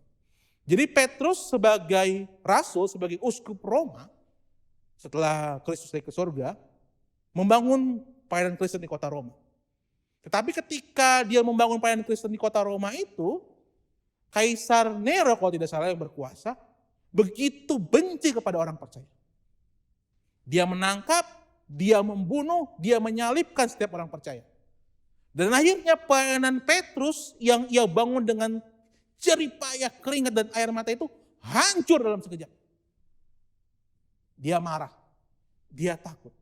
Jadi Petrus sebagai rasul, sebagai uskup Roma, setelah Kristus naik ke surga, membangun pelayanan Kristen di kota Roma. Tetapi ketika dia membangun pelayanan Kristen di kota Roma itu, Kaisar Nero kalau tidak salah yang berkuasa, begitu benci kepada orang percaya. Dia menangkap, dia membunuh, dia menyalibkan setiap orang percaya. Dan akhirnya pelayanan Petrus yang ia bangun dengan jerih payah, keringat dan air mata itu hancur dalam sekejap. Dia marah, dia takut.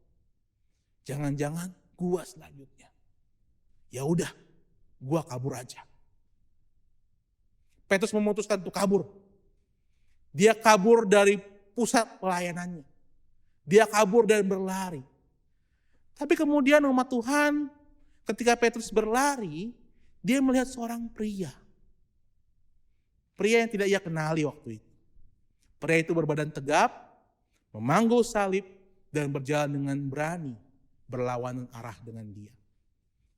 Jangan-jangan gua selanjutnya. Ya udah, gua kabur aja. Petrus memutuskan untuk kabur. Dia kabur dari pusat pelayanannya. Dia kabur dan berlari. Tapi kemudian umat Tuhan, ketika Petrus berlari, dia melihat seorang pria. Pria yang tidak ia kenali waktu itu. Pria itu berbadan tegap, memanggul salib, dan berjalan dengan berani berlawanan arah dengan dia.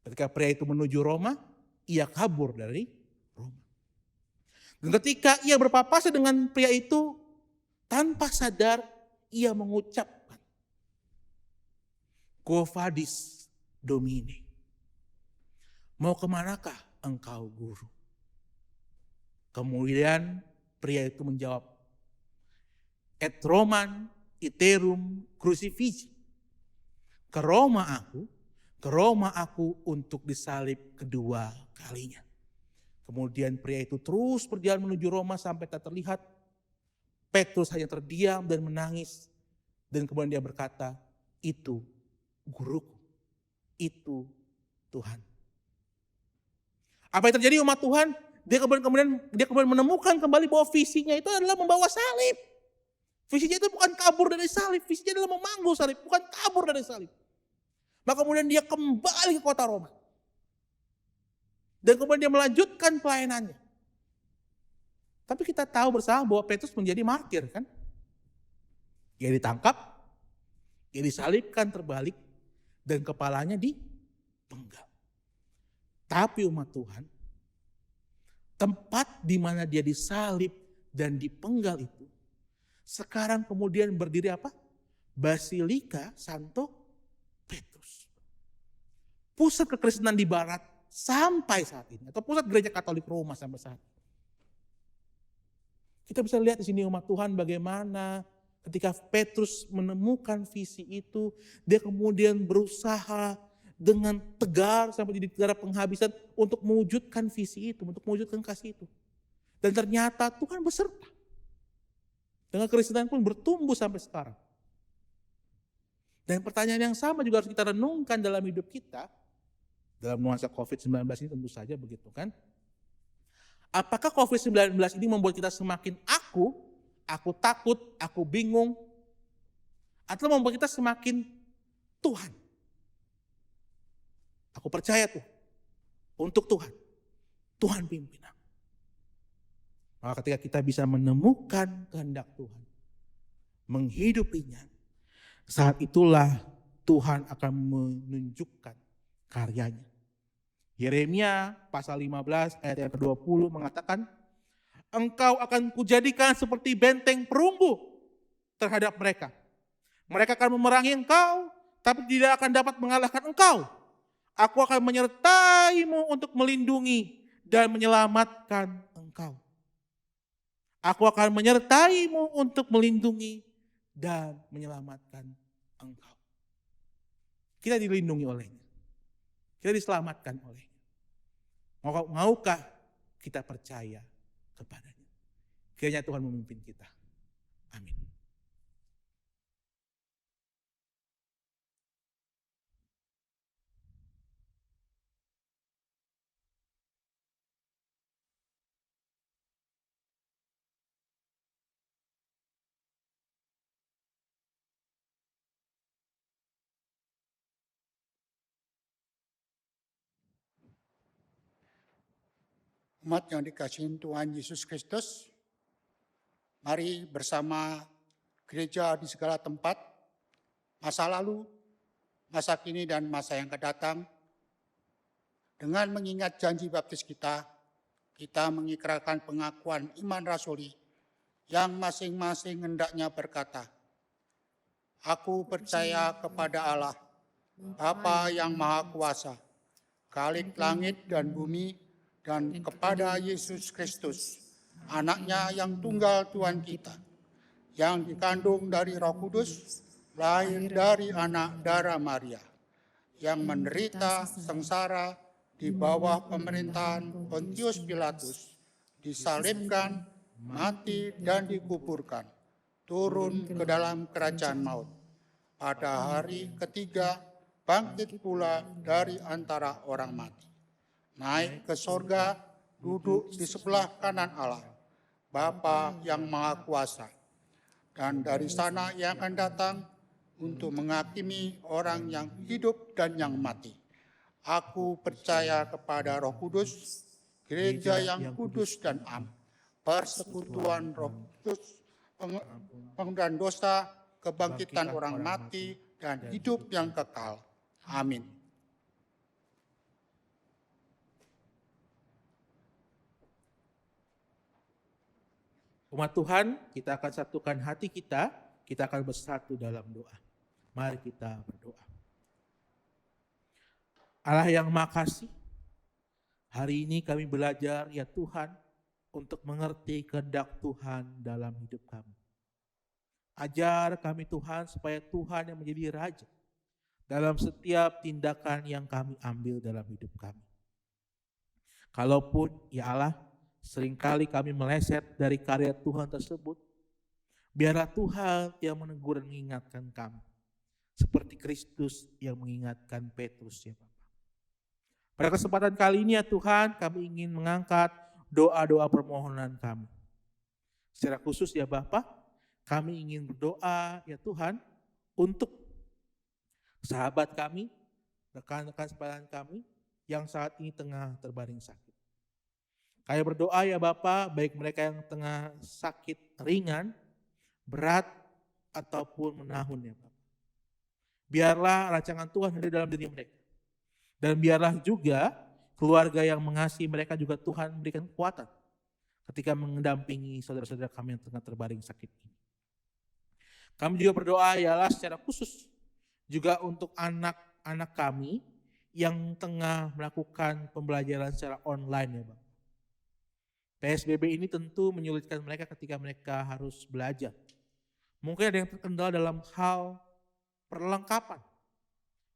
Ketika pria itu menuju Roma, ia kabur dari Roma. Dan ketika ia berpapasan dengan pria itu, tanpa sadar ia mengucapkan, Quo Vadis Domini. Mau kemanakah engkau guru? Kemudian pria itu menjawab, Et Roman iterum crucifixi. Ke Roma aku untuk disalib kedua kalinya. Kemudian pria itu terus berjalan menuju Roma sampai tak terlihat. Petrus hanya terdiam dan menangis. Dan kemudian dia berkata, itu guruku, itu Tuhan. Apa yang terjadi umat Tuhan? Dia kemudian menemukan kembali bahwa visinya itu adalah membawa salib. Visinya itu bukan kabur dari salib, visinya adalah memanggul salib, bukan kabur dari salib. Maka kemudian dia kembali ke kota Roma. Dan kemudian dia melanjutkan pelayanannya. Tapi kita tahu bersama bahwa Petrus menjadi martir kan. Dia ditangkap, dia disalibkan terbalik, dan kepalanya dipenggal. Tapi umat Tuhan, tempat di mana dia disalib dan dipenggal itu, sekarang kemudian berdiri apa? Basilika Santo Petrus. Pusat kekristenan di barat sampai saat ini, atau pusat gereja Katolik Roma sampai saat ini. Kita bisa lihat di sini umat Tuhan bagaimana ketika Petrus menemukan visi itu, dia kemudian berusaha dengan tegar sampai di negara penghabisan untuk mewujudkan visi itu, untuk mewujudkan kasih itu. Dan ternyata Tuhan beserta. Dengan Kristen pun bertumbuh sampai sekarang. Dan pertanyaan yang sama juga harus kita renungkan dalam hidup kita. Dalam nuansa COVID-19 ini tentu saja begitu kan. Apakah COVID-19 ini membuat kita semakin aku takut, aku bingung. Atau membuat kita semakin Tuhan. Aku percaya tuh, untuk Tuhan. Tuhan pimpin aku. Maka ketika kita bisa menemukan kehendak Tuhan, menghidupinya, saat itulah Tuhan akan menunjukkan karyanya. Yeremia pasal 15 ayat yang ke-20 mengatakan, engkau akan kujadikan seperti benteng perunggu terhadap mereka. Mereka akan memerangi engkau, tapi tidak akan dapat mengalahkan engkau. Aku akan menyertaimu untuk melindungi dan menyelamatkan engkau. Aku akan menyertaimu untuk melindungi dan menyelamatkan engkau. Kita dilindungi olehnya. Kita diselamatkan olehnya. Maukah kita percaya kepadanya? Kiranya Tuhan memimpin kita. Amin. Umat yang dikasihi Tuhan Yesus Kristus, mari bersama gereja di segala tempat, masa lalu, masa kini, dan masa yang akan datang, dengan mengingat janji baptis kita mengikrarkan pengakuan iman rasuli yang masing-masing hendaknya berkata, aku percaya kepada Allah, Bapa yang Maha Kuasa, Khalik langit dan bumi, dan kepada Yesus Kristus, anaknya yang tunggal Tuhan kita, yang dikandung dari Roh Kudus, lahir dari anak darah Maria, yang menderita sengsara di bawah pemerintahan Pontius Pilatus, disalibkan, mati dan dikuburkan, turun ke dalam kerajaan maut. Pada hari ketiga, bangkit pula dari antara orang mati. Naik ke sorga, duduk di sebelah kanan Allah, Bapa yang Maha Kuasa. Dan dari sana yang akan datang untuk menghakimi orang yang hidup dan yang mati. Aku percaya kepada Roh Kudus, gereja yang kudus dan am, persekutuan Roh Kudus, pengampunan dosa, kebangkitan orang mati, dan hidup yang kekal. Amin. Umat Tuhan, kita akan satukan hati kita akan bersatu dalam doa. Mari kita berdoa. Allah yang makasih, hari ini kami belajar ya Tuhan untuk mengerti kehendak Tuhan dalam hidup kami. Ajar kami Tuhan supaya Tuhan yang menjadi Raja dalam setiap tindakan yang kami ambil dalam hidup kami. Kalaupun ya Allah, seringkali kami meleset dari karya Tuhan tersebut, biarlah Tuhan yang menegur dan mengingatkan kami. Seperti Kristus yang mengingatkan Petrus ya Bapak. Pada kesempatan kali ini ya Tuhan, kami ingin mengangkat doa-doa permohonan kami. Secara khusus ya Bapak, kami ingin berdoa ya Tuhan untuk sahabat kami, rekan-rekan sepadan kami yang saat ini tengah terbaring sakit. Kami berdoa ya Bapa, baik mereka yang tengah sakit ringan, berat, ataupun menahun ya Bapak. Biarlah rancangan Tuhan hadir dalam diri mereka. Dan biarlah juga keluarga yang mengasihi mereka juga Tuhan berikan kekuatan ketika mendampingi saudara-saudara kami yang tengah terbaring sakit ini. Kami juga berdoa ya Allah secara khusus juga untuk anak-anak kami yang tengah melakukan pembelajaran secara online ya Bapak. PSBB ini tentu menyulitkan mereka ketika mereka harus belajar. Mungkin ada yang terkendala dalam hal perlengkapan.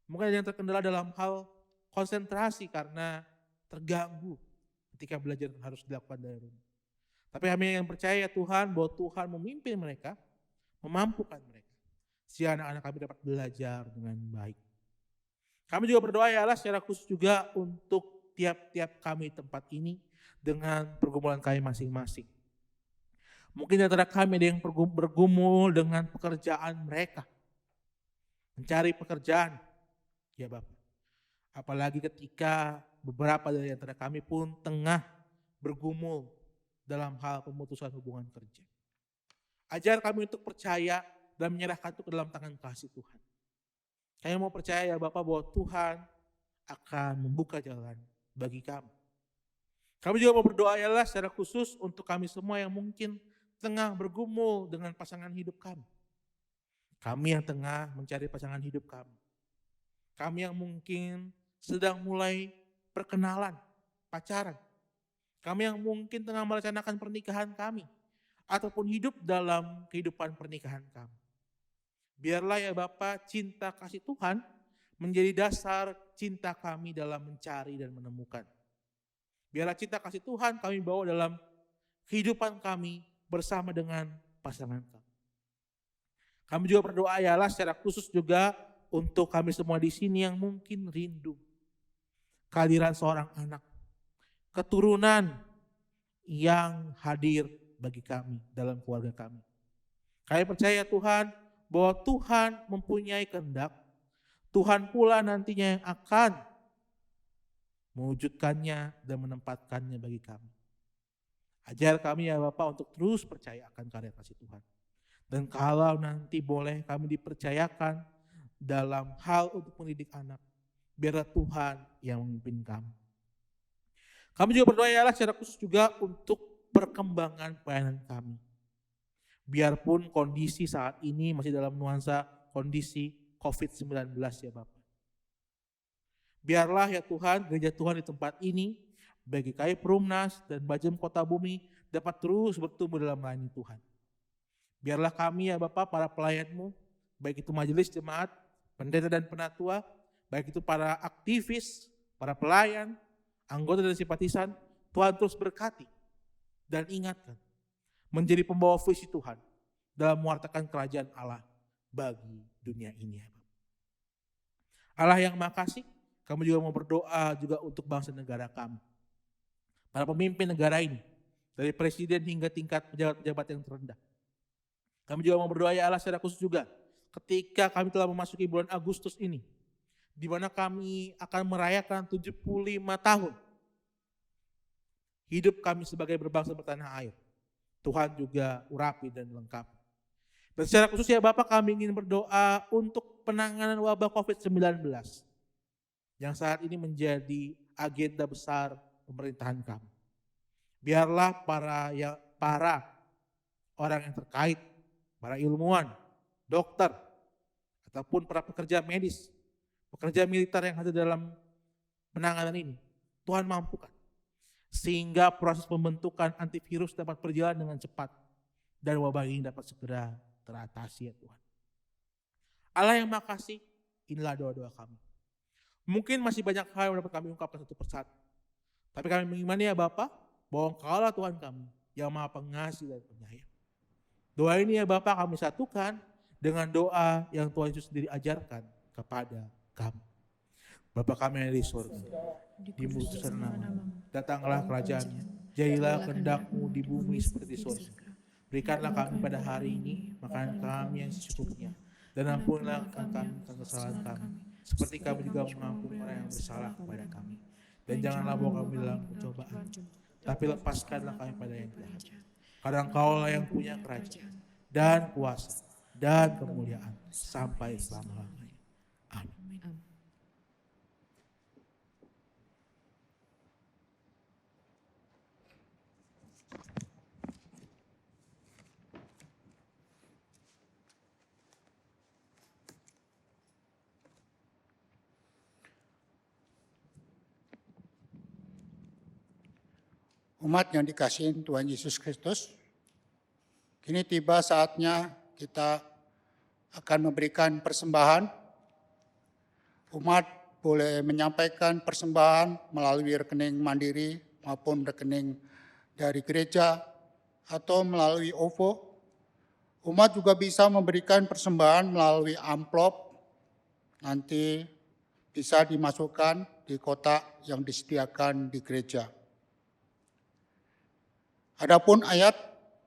Mungkin ada yang terkendala dalam hal konsentrasi karena terganggu ketika belajar harus dilakukan dari rumah. Tapi kami yang percaya Tuhan bahwa Tuhan memimpin mereka, memampukan mereka. Sehingga anak-anak kami dapat belajar dengan baik. Kami juga berdoa ya Allah secara khusus juga untuk tiap-tiap kami tempat ini dengan pergumulan kami masing-masing. Mungkin antara kami ada yang bergumul dengan pekerjaan mereka. Mencari pekerjaan. Ya Bapak. Apalagi ketika beberapa dari antara kami pun tengah bergumul dalam hal pemutusan hubungan kerja. Ajar kami untuk percaya dan menyerahkan itu ke dalam tangan kasih Tuhan. Kami mau percaya ya Bapak bahwa Tuhan akan membuka jalan bagi kami. Kami juga mau berdoa ya Allah secara khusus untuk kami semua yang mungkin tengah bergumul dengan pasangan hidup kami. Kami yang tengah mencari pasangan hidup kami. Kami yang mungkin sedang mulai perkenalan, pacaran. Kami yang mungkin tengah merencanakan pernikahan kami. Ataupun hidup dalam kehidupan pernikahan kami. Biarlah ya Bapa cinta kasih Tuhan menjadi dasar cinta kami dalam mencari dan menemukan. Biarlah cinta kasih Tuhan kami bawa dalam kehidupan kami bersama dengan pasangan kami. Kami juga berdoa ya Allah secara khusus juga untuk kami semua di sini yang mungkin rindu kehadiran seorang anak, keturunan yang hadir bagi kami dalam keluarga kami. Kami percaya Tuhan bahwa Tuhan mempunyai kehendak, Tuhan pula nantinya yang akan mewujudkannya dan menempatkannya bagi kami. Ajar kami ya Bapak untuk terus percaya akan karya kasih Tuhan. Dan kalau nanti boleh kami dipercayakan dalam hal untuk mendidik anak, biarlah Tuhan yang memimpin kami. Kami juga berdoa ya Allah secara khusus juga untuk perkembangan pelayanan kami. Biarpun kondisi saat ini masih dalam nuansa kondisi COVID-19 ya Bapak. Biarlah ya Tuhan, gereja Tuhan di tempat ini, bagi KAI Perumnas dan Bajem Kota Bumi dapat terus bertumbuh dalam melayani Tuhan. Biarlah kami ya Bapak, para pelayan-Mu, baik itu majelis jemaat, pendeta dan penatua, baik itu para aktivis, para pelayan, anggota dan simpatisan, Tuhan terus berkati dan ingatkan, menjadi pembawa visi Tuhan dalam mewartakan kerajaan Allah bagi dunia ini ya Bapak. Allah yang makasih, kami juga mau berdoa juga untuk bangsa negara kami. Para pemimpin negara ini, dari presiden hingga tingkat pejabat-pejabat yang terendah. Kami juga mau berdoa ya Allah secara khusus juga, ketika kami telah memasuki bulan Agustus ini, di mana kami akan merayakan 75 tahun hidup kami sebagai berbangsa bertanah air. Tuhan juga urapi dan lengkapi. Dan secara khusus ya Bapak, kami ingin berdoa untuk penanganan wabah COVID-19 yang saat ini menjadi agenda besar pemerintahan kami. Biarlah para orang yang terkait, para ilmuwan, dokter, ataupun para pekerja medis, pekerja militer yang ada dalam penanganan ini, Tuhan mampukan. Sehingga proses pembentukan antivirus dapat berjalan dengan cepat dan wabah ini dapat segera teratasi ya Tuhan. Allah yang makasih, inilah doa-doa kami. Mungkin masih banyak hal yang dapat kami ungkapkan satu persatu. Tapi kami mengimani ya Bapak, bahwa Engkaulah Tuhan kami yang Maha Pengasih dan Penyayang. Doa ini ya Bapak kami satukan dengan doa yang Tuhan Yesus sendiri ajarkan kepada kami. Bapa kami yang ada di surga, dimuliakan namamu, datanglah kerajaan-Mu, jadilah kehendak-Mu di bumi seperti di surga. Berikanlah kami pada hari ini makanan kami yang secukupnya, dan ampunilah kami kesalahan kami, seperti kami juga mengampuni orang yang bersalah kepada kami. Dan janganlah bawa kami dalam pencobaan, tapi lepaskanlah kami pada yang jahat. Karena Engkaulah yang punya kerajaan dan kuasa dan kemuliaan sampai selama-lamanya. Amin. Umat yang dikasihi Tuhan Yesus Kristus, kini tiba saatnya kita akan memberikan persembahan. Umat boleh menyampaikan persembahan melalui rekening mandiri maupun rekening dari gereja atau melalui OVO. Umat juga bisa memberikan persembahan melalui amplop, nanti bisa dimasukkan di kotak yang disediakan di gereja. Adapun ayat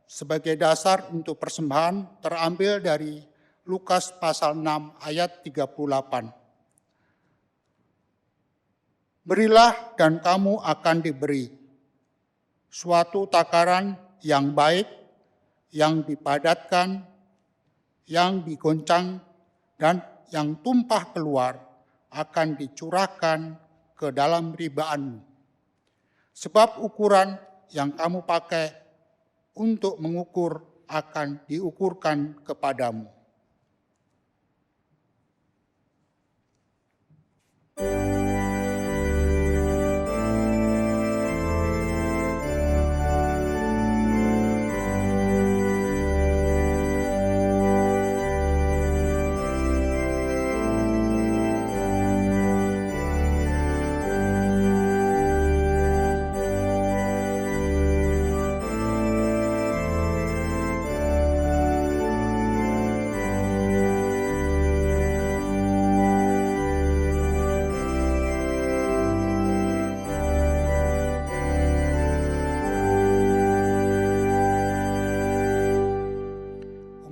sebagai dasar untuk persembahan terambil dari Lukas pasal 6 ayat 38. Berilah dan kamu akan diberi. suatu takaran yang baik, yang dipadatkan, yang digoncang, dan yang tumpah keluar akan dicurahkan ke dalam ribaanmu. Sebab ukuran yang kamu pakai untuk mengukur akan diukurkan kepadamu.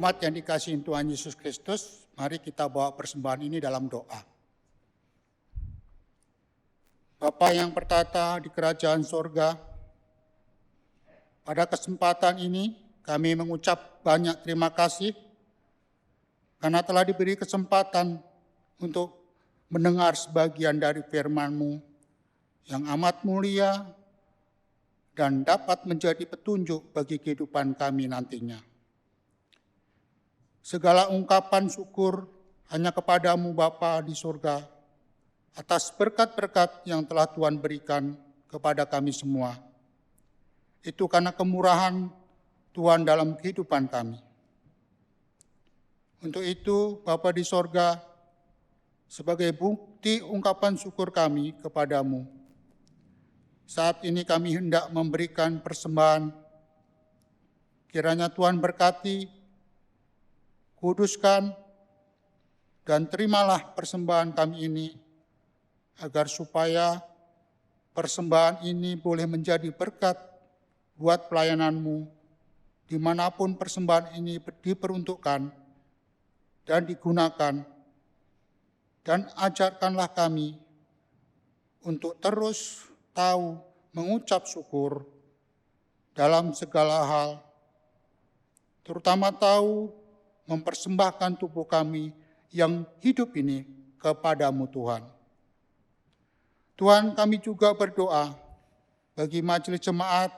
Umat yang dikasihi Tuhan Yesus Kristus, mari kita bawa persembahan ini dalam doa. Bapa yang bertata di kerajaan sorga, pada kesempatan ini kami mengucap banyak terima kasih karena telah diberi kesempatan untuk mendengar sebagian dari firman-Mu yang amat mulia dan dapat menjadi petunjuk bagi kehidupan kami nantinya. Segala ungkapan syukur hanya kepadamu Bapa di surga, atas berkat-berkat yang telah Tuhan berikan kepada kami semua. Itu karena kemurahan Tuhan dalam kehidupan kami. Untuk itu Bapa di surga, sebagai bukti ungkapan syukur kami kepadamu, saat ini kami hendak memberikan persembahan. Kiranya Tuhan berkati, kuduskan, dan terimalah persembahan kami ini, agar supaya persembahan ini boleh menjadi berkat buat pelayanan-Mu, dimanapun persembahan ini diperuntukkan dan digunakan, dan ajarkanlah kami untuk terus tahu mengucap syukur dalam segala hal, terutama tahu mempersembahkan tubuh kami yang hidup ini kepadamu Tuhan. Tuhan, kami juga berdoa bagi majelis jemaat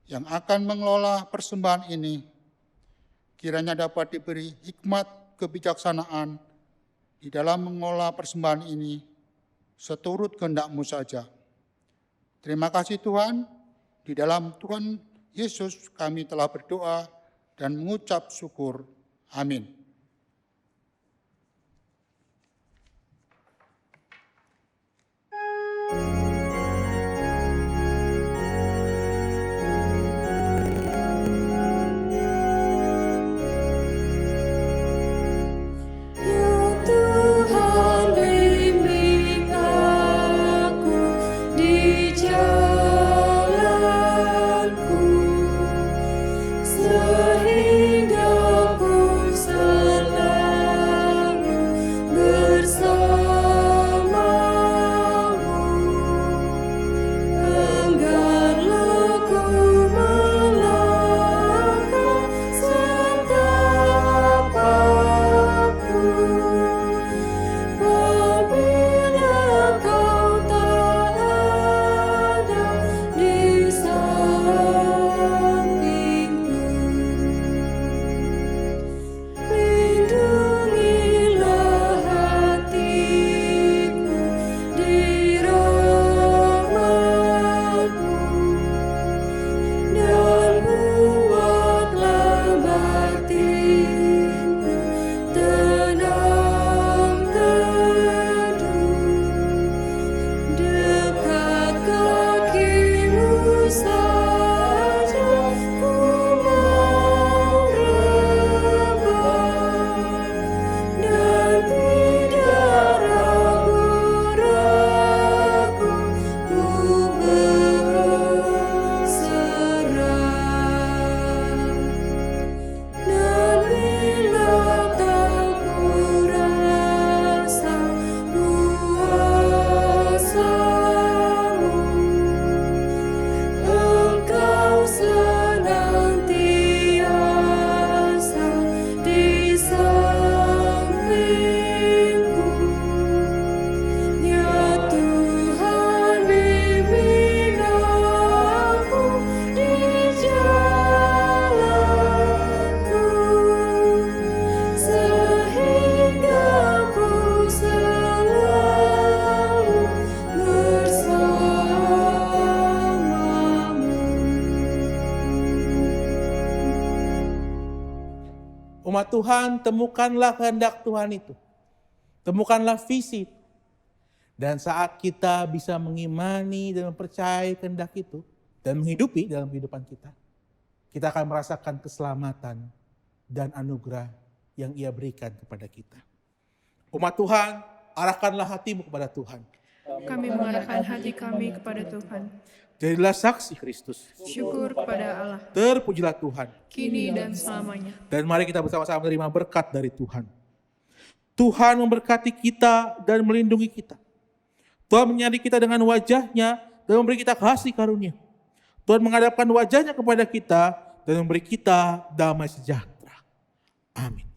yang akan mengelola persembahan ini, kiranya dapat diberi hikmat kebijaksanaan di dalam mengelola persembahan ini seturut kehendak-Mu saja. Terima kasih Tuhan, di dalam Tuhan Yesus kami telah berdoa dan mengucap syukur. Amin. Sehingga ku Tuhan, temukanlah kehendak Tuhan itu. Temukanlah visi. Dan saat kita bisa mengimani dan mempercayai kehendak itu, dan menghidupi dalam kehidupan kita akan merasakan keselamatan dan anugerah yang Ia berikan kepada kita. Umat Tuhan, arahkanlah hatimu kepada Tuhan. Kami mengarahkan hati kami kepada Tuhan. Jadilah saksi Kristus. Syukur kepada Allah, Terpujilah Tuhan. kini dan selamanya. Dan mari kita bersama-sama menerima berkat dari Tuhan. Tuhan memberkati kita dan melindungi kita. Tuhan menyertai kita dengan wajah-Nya dan memberi kita kasih karunia. Tuhan menghadapkan wajah-Nya kepada kita dan memberi kita damai sejahtera. Amin.